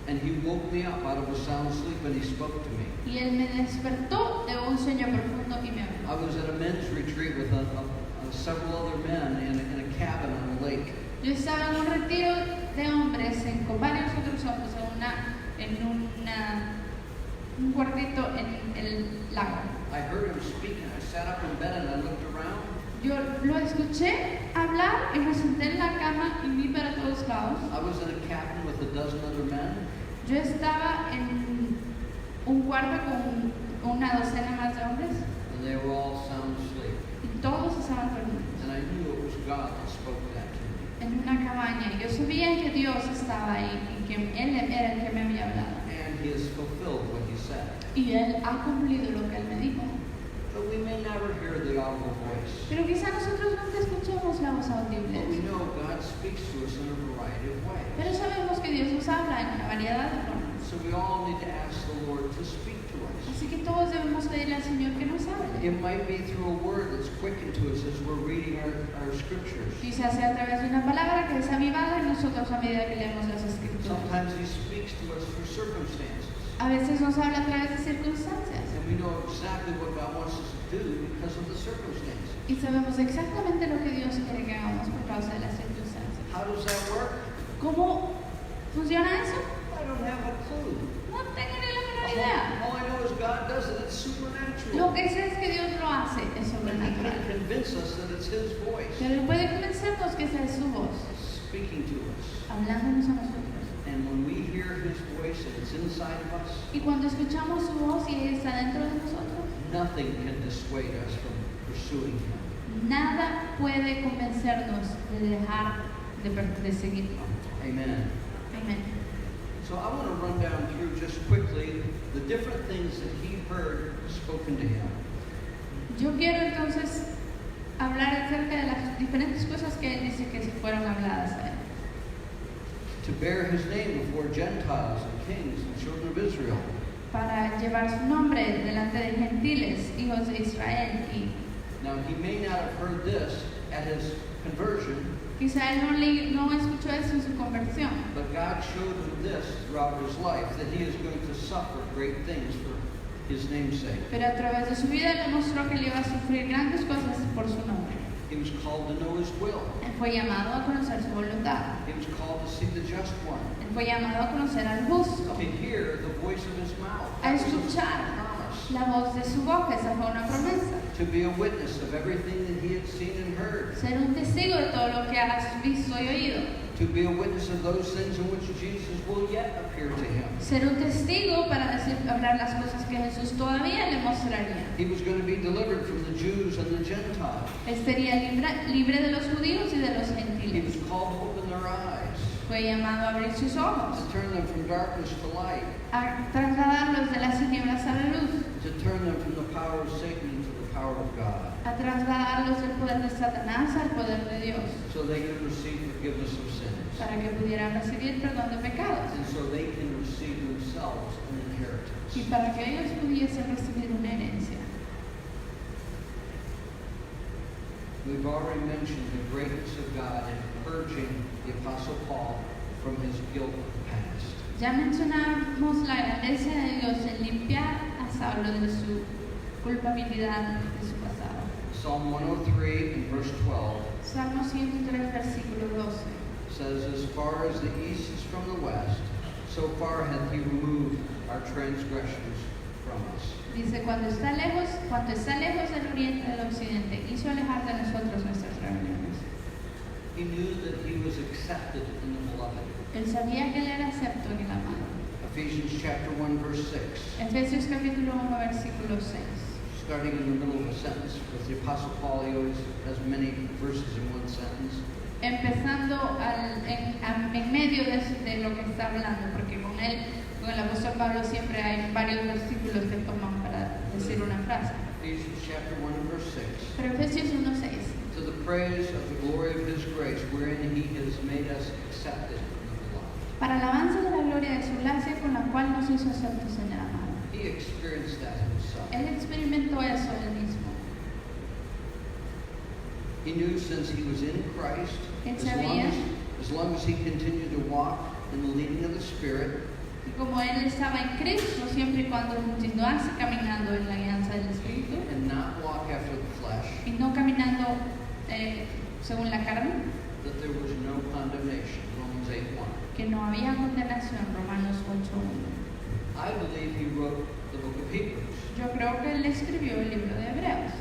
And He woke me up out of a sound sleep and He spoke to me. Y Él me despertó de un sueño profundo y me habló. I was at a men's retreat with several other men in a cabin on a lake. Yo estaba en un retiro de hombres con varios otros hombres en un cuartito en el lago. I heard Him speak and I sat up in bed and I looked around. Yo lo escuché hablar y me senté en la cama y vi para todos lados. I was in a cabin with a dozen other men. Yo estaba en un cuarto con una docena más de hombres And they were all sound asleep. y todos estaban dormidos And I knew it was God that spoke that to me. en una cabaña. Y yo sabía que Dios estaba ahí y que Él era el que me había hablado. And He has fulfilled what He said. Y Él ha cumplido lo que Él me dijo. But we may never hear the audible voice. Pero quizá nosotros nunca escuchemos la voz But we audible. know God speaks to us in a variety of ways. Pero sabemos que Dios nos habla en una variedad de formas. So we all need to ask the Lord to speak to us. Así que todos debemos pedirle al Señor que nos hable. It might be through a word that's quickened to us as we're reading our scriptures. Quizás sea a través de una palabra que es avivada en nosotros a medida que leemos las Escrituras. Sometimes He speaks to us through circumstances. A veces nos habla a través de circunstancias. And we know exactly what God wants us to do because of the circumstances. Y sabemos exactamente lo que Dios quiere que hagamos por causa de las circunstancias. How does that work? ¿Cómo funciona eso? I don't have a clue. No tengo ni la menor idea. All I know is God does it. It's supernatural. Lo que sé es que Dios lo hace, es But He sobrenatural. can convince us that it's His voice Pero Él puede convencernos que esa es su voz, speaking to us. hablándonos a nosotros. And when we hear His voice and it's inside of us, Y cuando escuchamos su voz y está dentro de nosotros, nothing can dissuade us from pursuing Him. nada puede convencernos de dejar de seguirlo. Amen. Amén. So I want to run down through just quickly the different things that He heard spoken to Him. Yo quiero entonces hablar acerca de las diferentes cosas que Él dice que se fueron habladas a Él. To bear His name before Gentiles and kings and children of Israel. Para llevar su nombre delante de gentiles, hijos de Israel. Y Now He may not have heard this at His conversion, quizá Él no escuchó eso en su conversión, but God showed Him this throughout His life, that He is going to suffer great things for His name's sake. pero a través de su vida le mostró que él iba a sufrir grandes cosas por su nombre. He was called to know His will. Él fue llamado a conocer su voluntad. He was called to see the just one, Él fue llamado a conocer al justo, to hear the voice of His mouth. a That was a escuchar promise. La voz de su boca, esa fue una promesa. To be a witness of everything that he had seen and heard. Ser un testigo de todo lo que has visto y oído. To be a witness of those things in which Jesus will yet appear to him. Ser un testigo para hablar las cosas que Jesús todavía le mostraría. He was going to be delivered from the Jews and the Gentiles. Él sería libre de los judíos y de los He gentiles. was called to open their eyes, Fue llamado a abrir sus ojos, to turn them from darkness to light, a trasladarlos de las tinieblas a la luz, to turn them from the power of Satan into the power of God, a trasladarlos del poder de Satanás al poder de Dios, so they can receive forgiveness of sins, para que pudieran recibir perdón de pecados and so they can receive themselves an inheritance. y para que ellos pudiesen recibir una herencia. We've already mentioned the greatness of God in purging the Apostle Paul from his guilt of the past. Ya mencionamos la grandeza de Dios en limpiar a Saulo de su culpabilidad de su pasado. Psalm 103 and verse 12 Salmo 103, versículo 12. says, "As far as the east is from the west, so far hath he removed our transgressions from us." Dice, cuando está lejos del oriente del occidente, hizo alejar de nosotros nuestras rebeliones. He knew that he was accepted in the beloved. Él sabía que él era acepto en el amado. Ephesians chapter 1 verse 6, Efesios capítulo 1, versículo 6. starting in the middle of a sentence, with the Apostle Paul, he always has many verses in one sentence. Empezando en medio de lo que está hablando, porque con el apóstol Pablo siempre hay varios versículos que toman para decir una frase. Ephesians chapter 1 and verse 6. Pero Efesios 1:6. To the praise of the glory of his grace, wherein he has made us accepted in the beloved. Para alabanza de la gloria de su gracia con la cual nos hizo aceptos en el amado. He experienced that himself. Él experimentó eso él mismo. He knew since he was in Christ, Él as sabía. long as he continued to walk in the leading of the Spirit, Y como él estaba en Cristo, siempre y cuando continuase caminando en la alianza del Espíritu and not walk after the flesh, y no caminando según la carne, that there was no condemnation. Romans 8:1. que no había condenación, Romanos 8:1. I believe he wrote the book of Hebrews. Yo creo que él escribió el libro de Hebreos.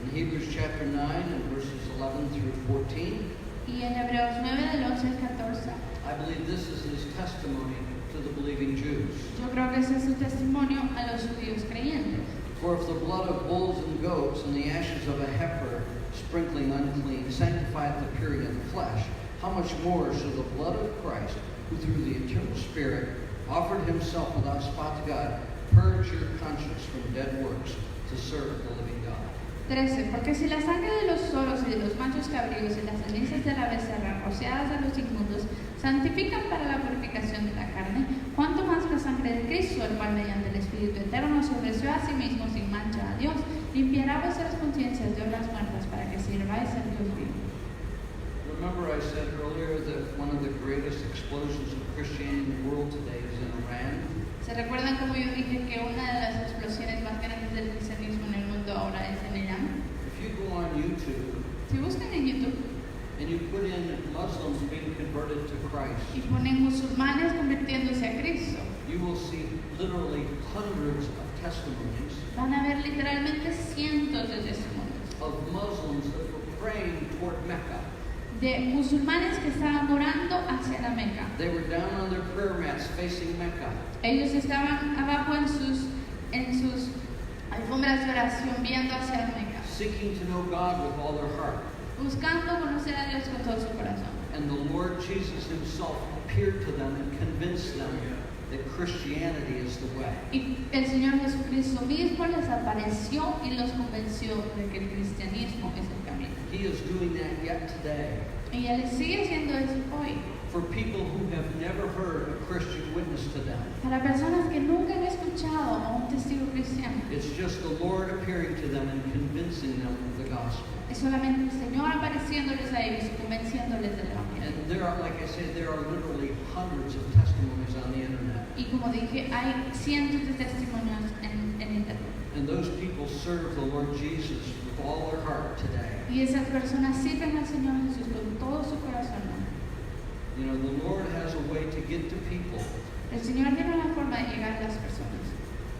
In Hebrews chapter 9 and verses 11 through 14, Y en Hebreos 9, del 11 al 14, I believe this is his testimony to the believing Jews. yo creo que ese es su testimonio a los judíos creyentes. For if the blood of bulls and goats and the ashes of a heifer sprinkling unclean sanctifieth the purity of the flesh, how much more shall the blood of Christ, who through the eternal Spirit offered himself without spot to God, purge your conscience from dead works to serve the living God. 13. Porque si la sangre de los toros y de los machos cabríos y las cenizas de la becerra rociadas a los inmundos santifican para la purificación de la carne, cuánto más la sangre de Cristo, el cual mediante el Espíritu Eterno se ofreció a sí mismo sin mancha a Dios, limpiará vuestras conciencias de obras muertas para que sirváis al Dios vivo. Remember I said earlier that one of the greatest explosions of Christianity in the world today is in Iran? ¿Se recuerdan como yo dije que una de las explosiones más grandes del cristianismo en el mundo ahora es en Irán? If you go on YouTube Si buscan en YouTube and you put in Muslims being converted to y Christ, ponen musulmanes convirtiéndose a Cristo, you will see literally hundreds of testimonies van a ver literalmente cientos de testimonios of Muslims that were praying toward Mecca. de musulmanes que estaban orando hacia la Meca. They were down on their prayer mats facing Mecca. Ellos estaban abajo en sus alfombras de oración viendo hacia la Meca, Seeking to know God with all their heart. buscando conocer a Dios con todo su corazón. And the Lord Jesus himself appeared to them and convinced them that Christianity is the way. Y el Señor Jesucristo mismo les apareció y los convenció de que el cristianismo es el camino. He is doing that yet today. Y Él sigue haciendo eso hoy. For people who have never heard a Christian witness to them. Para personas que nunca han escuchado a un testigo cristiano, It's just the Lord appearing to them and convincing them of the gospel. es solamente el Señor apareciéndoles a ellos y convenciéndoles del Evangelio. And there are, like I say, there are literally hundreds of testimonies on the internet. Y como dije, hay cientos de testimonios en internet. And those people serve the Lord Jesus with all their heart today. Y esas personas sirven al Señor Jesús con todo su corazón. You know, the Lord has a way to get to people El Señor tiene una forma de llegar a las personas.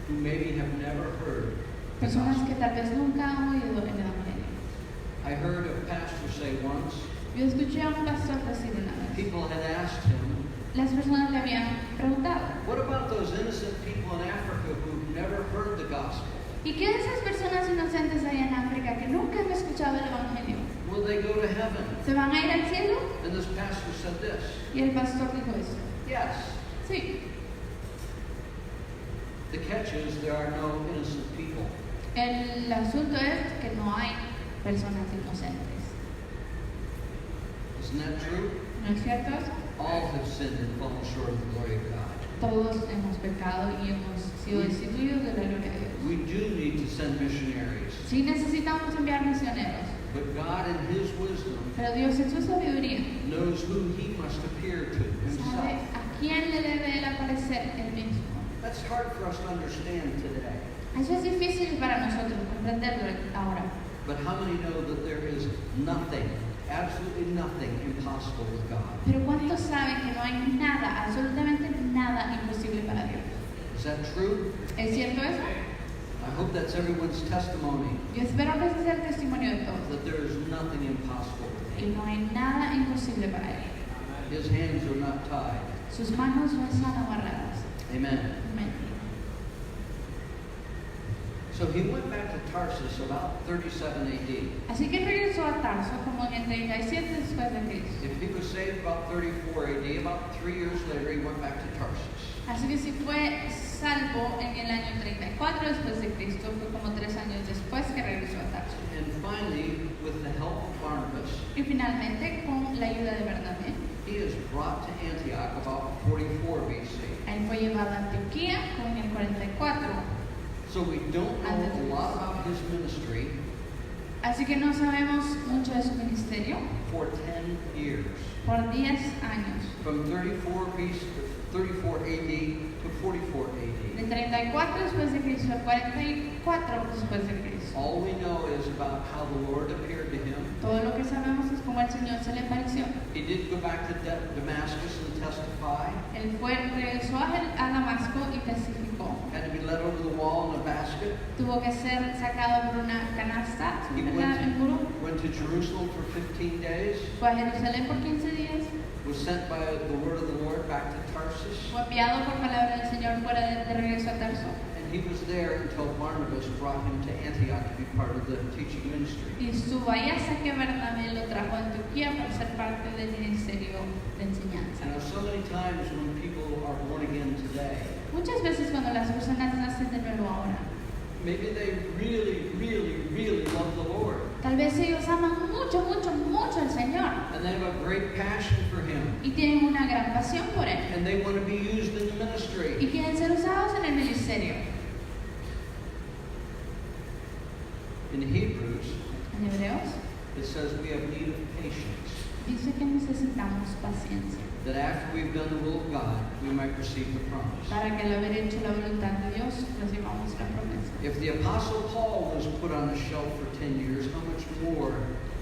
who maybe have never heard the Personas gospel. que tal vez nunca han oído el Evangelio. I heard a pastor say once, Yo escuché a un pastor decir una vez, people had asked him, las personas le habían preguntado, what about those innocent people in Africa who've never heard the gospel? ¿y qué de esas personas inocentes allá en África que nunca han escuchado el Evangelio? Will they go to heaven? ¿Se van a ir al cielo? And this pastor said this, Y el pastor dijo eso. yes. Sí, The catch is there are no innocent people. el asunto es que no hay personas inocentes. Isn't that true? ¿No es cierto eso? All have sinned and fallen short of the glory of God. Todos hemos pecado y hemos sido destituidos de la gloria de Dios. We do need to send missionaries, Sí necesitamos enviar misioneros, but God in His wisdom pero Dios en su sabiduría knows who He must appear to sabe Himself. a quién le debe él aparecer él mismo. That's hard for us to understand today. Eso es difícil para nosotros comprenderlo ahora. But how many know that there is nothing, absolutely nothing impossible with God? Pero ¿cuántos saben que no hay nada, absolutamente nada imposible para Dios? Is that true? ¿Es cierto eso? I hope that's everyone's testimony, Yo espero que ese sea el testimonio de todos, that there is nothing impossible with que Him. no hay nada imposible para Él. His hands are not tied. Sus manos no están amarradas. Amen. Amén. So he went back to Tarsus about 37 AD. Así que regresó a Tarso como en el 37 después de Cristo. If he was saved about 34 AD, about 3 years later he went back to Tarsus. Así que si fue salvo en el año 34 después de Cristo, fue como 3 años después que regresó a Tarso. And finally, with the help of Barnabas, Y finalmente, con la ayuda de Bernabé, he is brought to Antioch about 44 BC. él fue llevado a Antioquía con el 44. So we don't know a lot about his ministry Así que no sabemos mucho de su ministerio for 10 years, por 10 años. from 34 AD to 44 De AD. 34 después de Cristo a 44 después de Cristo. All we know is about how the Lord appeared to him. Todo lo que sabemos es cómo el Señor se le apareció. He did go back to Damascus and testify. Él regresó a Damasco y testificó. Had to be led over the wall in a basket. Tuvo que ser sacado por una canasta, He ¿verdad? El muro. went to Jerusalem for 15 days. Fue a Jerusalén por 15 días. Was sent by the word of the Lord back to Tarsus. Fue enviado por palabra del Señor fuera de regreso a Tarso. And he was there until Barnabas brought him to Antioch to be part of the teaching ministry. Y estuvo ahí hasta que Bernabé lo trajo a Antioquía para ser parte del ministerio de enseñanza. You know, so many times when people are born again today, Muchas veces cuando las personas nacen de nuevo ahora, maybe they really, really, really love the Lord. tal vez ellos aman mucho, mucho, mucho al Señor And they have a great passion for Him. y tienen una gran pasión por Él And they want to be used in the y ministry. quieren ser usados en el ministerio. In Hebrews, En Hebreos it says we have need of patience, dice que necesitamos paciencia that after we've done the will of God, we might receive the promise. para que al haber hecho la voluntad de Dios recibamos la promesa. If the Apostle Paul was put on a shelf for 10 years, how much more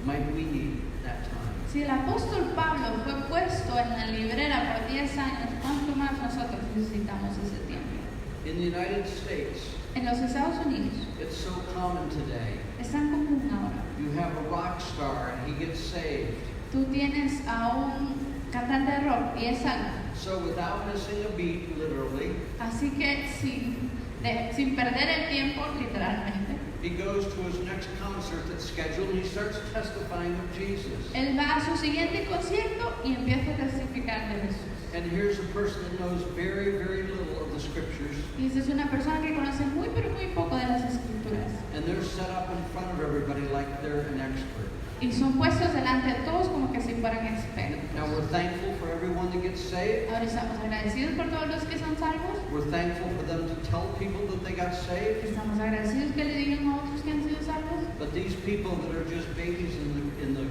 might we need that time? Si el apóstol Pablo fue puesto en la librera por 10 años, ¿cuánto más nosotros necesitamos ese tiempo? In the United States, En los Estados Unidos it's so common today. es tan común ahora. You have a rock star and he gets saved. Tú tienes a un cantante de rock y es salvo. So without missing a beat, literally, Así que sin perder el tiempo, literalmente, he goes to his next concert that's scheduled and he starts testifying of Jesus. él va a su siguiente concierto y empieza a testificar de Jesús. And here's a person that knows very, very little of the scriptures. Y esa es una persona que conoce muy, pero muy poco de las escrituras. And they're set up in front of everybody like they're an expert. Y son puestos delante de todos como que si fueran expertos. Now we're thankful for everyone that gets saved. Ahora estamos agradecidos por todos los que son salvos. We're thankful for them to tell people that they got saved. Estamos agradecidos que le digan a otros que han sido salvos. But these people that are just babies in the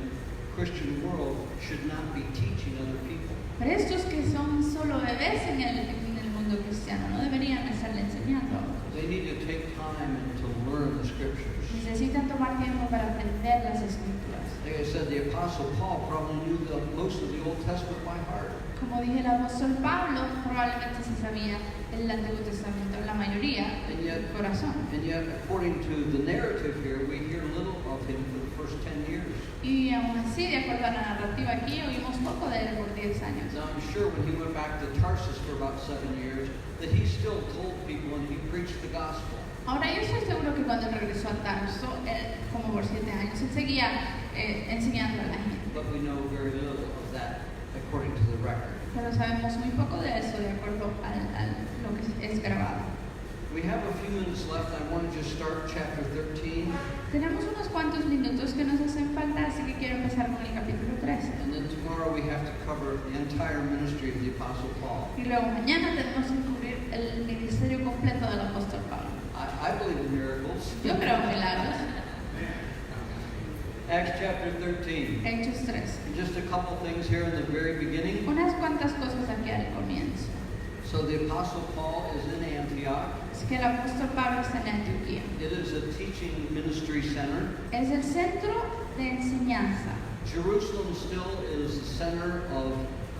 Christian world should not be teaching other people. Pero estos que son solo bebés en el mundo cristiano no deberían estarle enseñando a otros. They need to take time and to learn the scriptures. Necesitan tomar tiempo para aprender las escrituras. Like I said, the Apostle Paul probably knew most of the Old Testament by heart. Como dije, el apóstol Pablo probablemente se sabía el Antiguo Testamento, la mayoría del corazón. And yet, according to the narrative here, we hear little of him for the first 10 years. Y aún así, de acuerdo a la narrativa aquí, oímos poco de él por 10 años. Now, I'm sure when he went back to Tarsus for about 7 years, that he still told people and he preached the gospel. Ahora, yo estoy seguro que cuando regresó a Tarso, él, como por 7 años, él seguía enseñando a la gente. But we know very little of that according to the record. Pero sabemos muy poco de eso de acuerdo a lo que es grabado. We have a few minutes left. I want to just start chapter 13. Tenemos unos cuantos minutos que nos hacen falta, así que quiero empezar con el capítulo 13. And then tomorrow we have to cover the entire ministry of the Apostle Paul. Y luego mañana tenemos que cubrir el ministerio completo del apóstol Pablo. I believe in miracles. Yo creo en milagros. Acts chapter 13. Hechos 13. Just a couple things here in the very beginning. Unas cuantas cosas aquí al comienzo. So the Apostle Paul is in Antioch. Es que el apóstol Pablo está en Antioquía. It is a teaching ministry center. Es el centro de enseñanza. Jerusalem still is the center of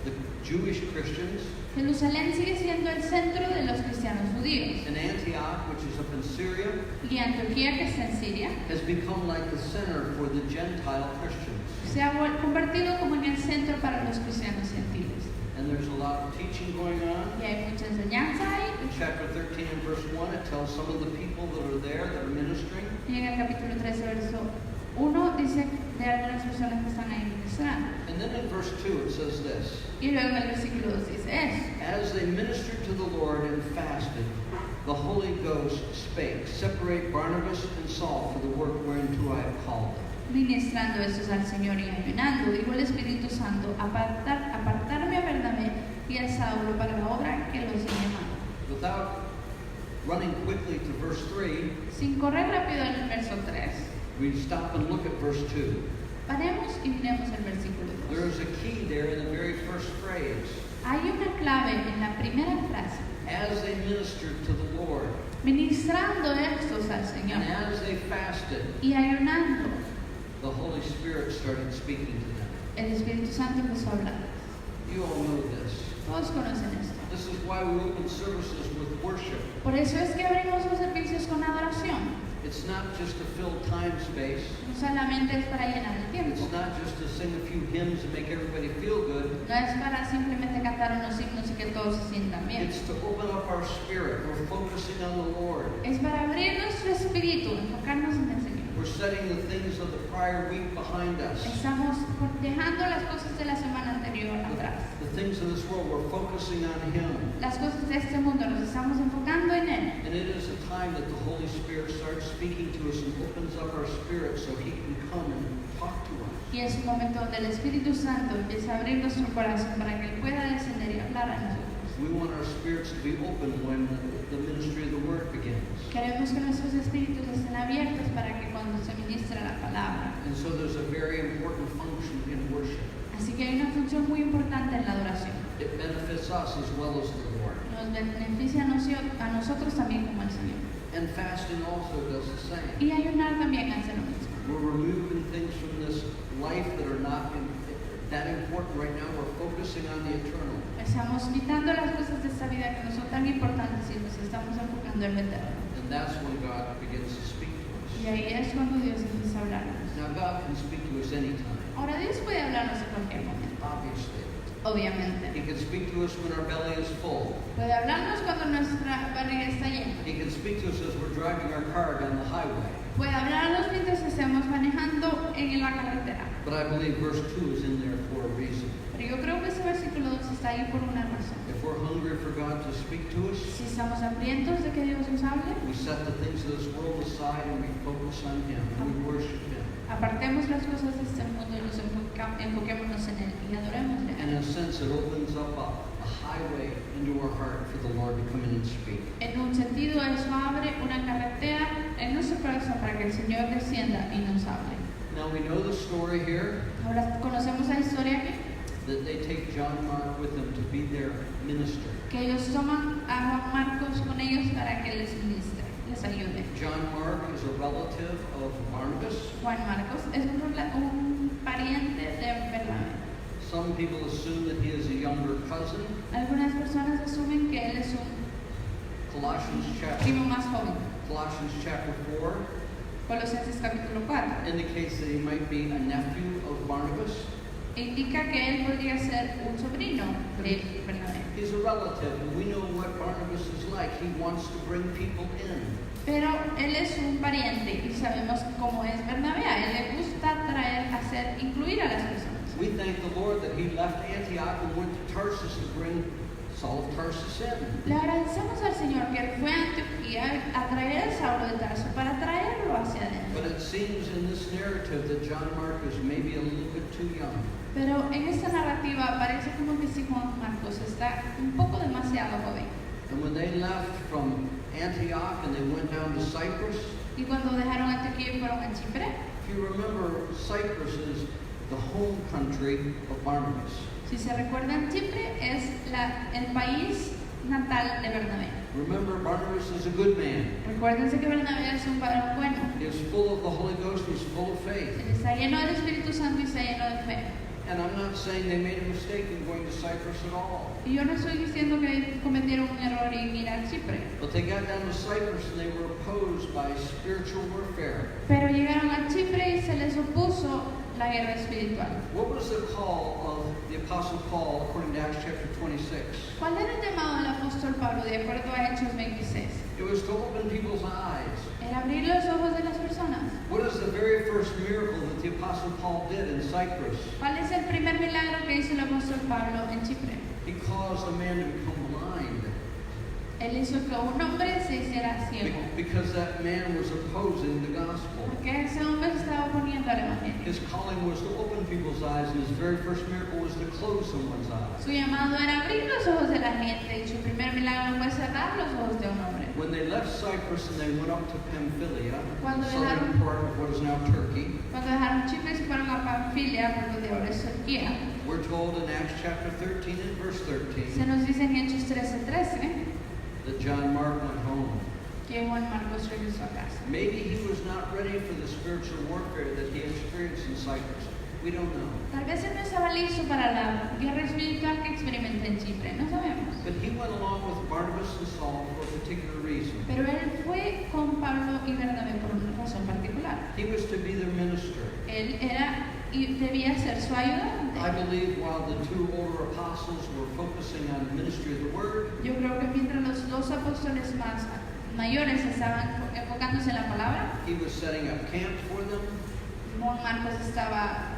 the Jewish Christians. Jerusalén sigue siendo el centro de los cristianos judíos. And Antioch, which is up in Syria, Y Antioquía, que está en Siria, has become like the center for the Gentile Christians. se ha convertido como en el centro para los cristianos gentiles. And there's a lot of teaching going on. Y hay mucha enseñanza ahí. In chapter 13 and verse 1, it tells some of the people that are there that are ministering. Y en el capítulo 13, verso 1, dice de algunas personas que están ahí ministrando. And then in verse 2 it says this. Y luego en el versículo 2 dice eso. As they ministered to the Lord and fasted, the Holy Ghost spake, separate Barnabas and Saul for the work whereunto I have called them. Ministrando estos al Señor y ayunando, dijo el Espíritu Santo, apartarme a Bernabé y a Saulo para la obra que los he llamado. Without running quickly to verse 3, Sin correr rápido al verso 3, we stop and look at verse 2. paremos y miremos el versículo 2. There is a key there in the very first phrase. Hay una clave en la primera frase. As they ministered to the Lord, Ministrando estos al Señor and as they fasted, y ayunando, the Holy Spirit started speaking to them. el Espíritu Santo empezó a hablar. You all know this. Todos conocen esto. This is why we open services with worship. Por eso es que abrimos los servicios con adoración. It's not just to fill time space. No solamente es para llenar el tiempo. It's not just to sing a few hymns and make everybody feel good. No es para simplemente cantar unos himnos y que todos se sientan bien. It's to open up our spirit. We're focusing on the Lord. Es para abrir nuestro espíritu, enfocarnos en el Señor. We're setting the things of the prior week behind us. Estamos dejando las cosas de la semana anterior atrás. The things of this world, we're focusing on Him. Las cosas de este mundo nos estamos enfocando en Él. And it is a time that the Holy Spirit starts speaking to us and opens up our spirit so He can come and talk to us. Y es un momento donde el Espíritu Santo empieza a abrir nuestro corazón para que Él pueda descender y hablar a nosotros. We want our spirits to be open when the ministry of the Word begins. Queremos que nuestros espíritus estén abiertos para que cuando se ministra la palabra. And so there's a very important function in worship. Así que hay una función muy importante en la adoración. It benefits us as well as the Lord. Nos beneficia a nosotros también como al Señor. And fasting also does the same. Y ayunar también hace lo mismo. We're removing things from this life that are not that important right now. We're focusing on the eternal. Estamos quitando las cosas de esta vida que no son tan importantes y nos estamos enfocando en lo eterno. And that's when God begins to speak to Y us. ahí es cuando Dios empieza a hablarnos. Now God can speak to us anytime, Ahora Dios puede hablarnos en cualquier momento, obviously. obviamente. He can speak to us when our belly is full. Puede hablarnos cuando nuestra barriga está llena. He can speak to us as we're driving our car down the highway. Puede hablarnos mientras estemos manejando en la carretera. But I believe verse 2 is in there for a reason. Pero yo creo que ese versículo 2 está ahí por una razón. If we're hungry for God to speak to us, Si estamos hambrientos de que Dios nos hable, we set the things of this world aside and we focus on Him and we worship Him. apartemos las cosas de este mundo y nos enfoquémonos en Él y adorémosle. And in a sense, it opens up a highway into our heart for the Lord to come in and speak. En un sentido, eso abre una carretera en nuestro corazón para que el Señor descienda y nos hable. Now we know the story here Ahora conocemos la historia aquí, that they take John Mark with them to be their minister. que ellos toman a Juan Marcos con ellos para que les ministre, les ayude. John Mark is a relative of Barnabas. Juan Marcos es un pariente people assume that he is a younger cousin. Algunas personas asumen que él es un primo más joven. Colossians chapter 4 Colosenses capítulo 4 indicates that he might be a nephew of Barnabas. indica que él podría ser un sobrino de Bernabé. He's a relative, and we know what Barnabas is like. He wants to bring people in. Pero él es un pariente y sabemos cómo es Bernabé. A él le gusta traer, hacer, incluir a las personas. We thank the Lord that he left Antioch and went to Tarsus to bring Saul of Tarsus in. Le agradecemos al Señor que él fue a Antioquía a traer a Saulo de Tarso para traerlo hacia adentro. But it seems in this narrative that John Mark is maybe a little bit too young. Pero en esta narrativa parece como que si Juan Marcos está un poco demasiado joven. And when they left from Antioch and they went down to Cyprus, Y cuando dejaron Antioquía y fueron a Chipre, if you remember, Cyprus is the home country of Barnabas. si se recuerdan, Chipre es el país natal de Bernabé. Remember, Barnabas is a good man. Recuérdense que Bernabé es un varón bueno. He is full of the Holy Ghost. He's full of faith. Él está lleno del Espíritu Santo y está lleno de fe. And I'm not saying they made a mistake in going to Cyprus at all. Y yo no estoy diciendo que cometieron un error en ir a Chipre. But they got down to Cyprus and they were opposed by spiritual warfare. Pero llegaron a Chipre y se les opuso la guerra espiritual. What was the call of the Apostle Paul according to Acts chapter 26? ¿Cuál era el llamado del apóstol Pablo de acuerdo a Hechos 26? It was to open people's eyes. Era abrir los ojos de las personas. What is the very first miracle that the Apostle Paul did in Cyprus? ¿Cuál es el primer milagro que hizo el apóstol Pablo en Chipre? He caused a man to become blind Él hizo que un hombre se hiciera ciego. because that man was opposing the gospel. Porque ese hombre se estaba oponiendo al evangelio. His calling was to open people's eyes, and his very first miracle was to close someone's eyes. Su llamado era abrir los ojos de la gente y su primer milagro fue cerrar los ojos de un hombre. When they left Cyprus and they went up to Pamphylia, Cuando southern part of what is now Turkey, Cuando dejaron Chipre y se fueron a Panfilia, por donde ahora es Turquía, we're told in Acts chapter 13 and verse se 13 nos dice en Hechos 13:13 that John Mark went home. que Juan Marcos regresó a casa. Maybe he was not ready for the spiritual warfare that he experienced in Cyprus. We don't know. Tal vez él no estaba listo para la guerra espiritual que experimentó en Chipre, no sabemos. But he went along with Barnabas and Saul for a particular reason. Pero él fue con Pablo y Bernabé por una razón particular. He was to be their minister. Él era y debía ser su ayudante. I believe while the two older apostles were focusing on the ministry of the word, Yo creo que mientras los dos apóstoles más mayores estaban enfocándose en la palabra, he was setting up camp for them. Juan Marcos estaba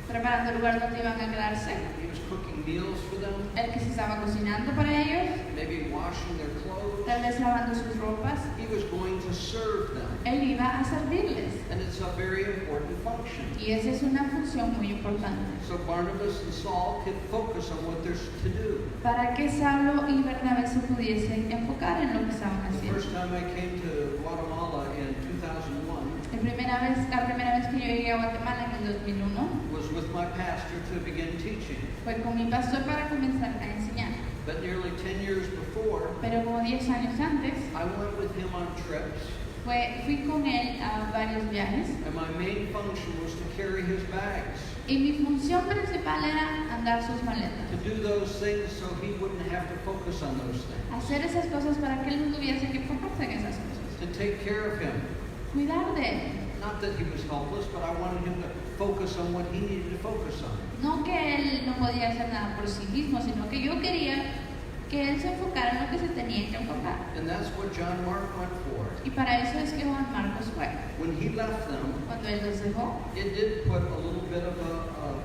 preparando el lugar donde iban a quedarse. He was cooking meals for them, El que se estaba cocinando para ellos, maybe washing their clothes. tal vez lavando sus ropas. He was going to serve them. Él iba a servirles. And it's a very important function. Y esa es una función muy importante. So Barnabas and Saul could focus on what they're to do. Para que Saulo y Bernabé se pudiesen enfocar en lo que estaban The haciendo. first time I came to Guatemala in 2001 La primera vez que yo llegué a Guatemala en el 2001 was with my pastor to begin teaching. fue con mi pastor para comenzar a enseñar. But nearly 10 years before, Pero como 10 años antes, I went with him on trips, fui con él a varios viajes and my main function was to carry his bags, y mi función principal era andar sus maletas. to do those things so he wouldn't have to focus on those things, Hacer esas cosas para que él no tuviese que enfocarse en esas cosas. to take care of him. Cuidar de él. Not that he was helpless, but I wanted him to focus on what he needed to focus on. No que él no podía hacer nada por sí mismo, sino que yo quería que él se enfocara en lo que se tenía que enfocar. And that's what John Mark went for. Y para eso es que Juan Marcos fue. When he left them, Cuando él los dejó, it did put a little bit of a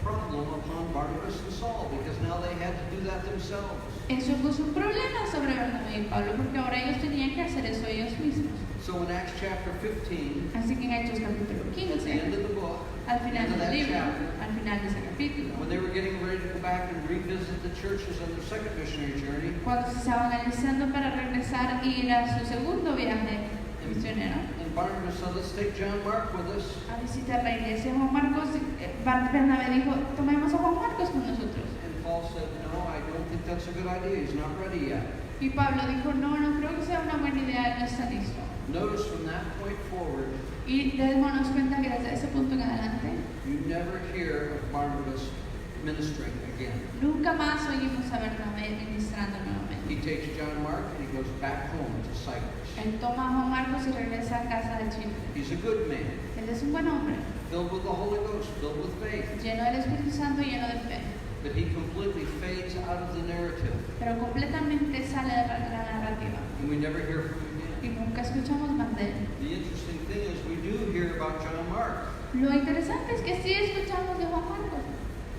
problem upon Barnabas and Saul, because now they had to do that themselves. eso puso un problema sobre Bernabé y Pablo, porque ahora ellos tenían que hacer eso ellos mismos. So in Acts chapter 15, Así que en Hechos capítulo at the end 15, of the book, al final end of del that libro, chapter, al final de ese capítulo, when they were getting ready to go back and revisit the churches on their second missionary journey, cuando se estaban alistando para regresar y ir a su segundo viaje misionero, and Barnabas said, let's take John Mark with us. a visitar la iglesia, Juan Marcos, Bernabé dijo, tomemos a Juan Marcos con nosotros. And Paul said, no, I don't think that's a good idea. He's not ready yet. Y Pablo dijo, no creo que sea una buena idea, él no está listo. Notice from that point forward, Y démonos cuenta que desde ese punto en adelante, you never hear of Barnabas ministering again. Nunca más oímos a Bernabé ministrando nuevamente. He takes John Mark and he goes back home to Cyprus. Él toma a Juan Marcos y regresa a casa de Chipre. He's a good man, Él es un buen hombre, filled with the Holy Ghost, filled with faith. lleno del Espíritu Santo y lleno de fe. But he completely fades out of the narrative, Pero completamente sale de la narrativa and we never hear from him again. y nunca escuchamos más de él. The interesting thing is we do hear about John Mark. Lo interesante es que sí escuchamos de Juan Marcos.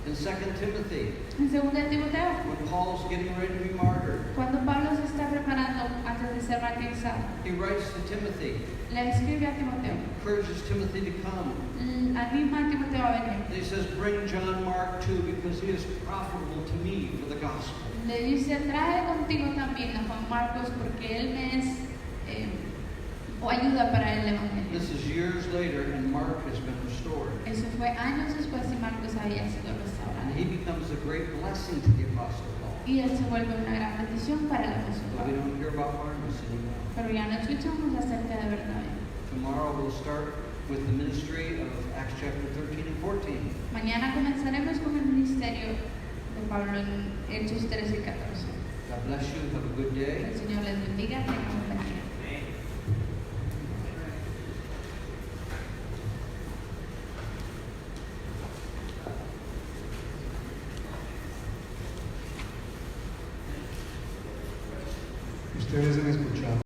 In 2 Timothy, En 2 de Timoteo, when Paul's getting ready to be martyred, cuando Pablo se está preparando antes de ser martirizado, he writes to Timothy, le escribe a Timoteo, encourages Timothy to come. anima a Timoteo a venir. And he says, bring John Mark too, because he is profitable to me for the gospel. Le dice, trae contigo también a Juan Marcos porque él me es o ayuda para el evangelio. This is years later, and Mark has been restored. Eso fue años después y Marcos había sido And restaurado. he becomes a great blessing to the Apostle Paul. Y él se vuelve una gran bendición para el apóstol But we Pablo. don't hear about Barnabas anymore. Pero ya no escuchamos acerca de Bernabé. Tomorrow we'll start with the ministry of Acts chapter 13 and 14. Mañana comenzaremos con el ministerio de Pablo en Hechos 13 y 14. God bless you. Have a good day. El Señor les bendiga. Tengan un buen día.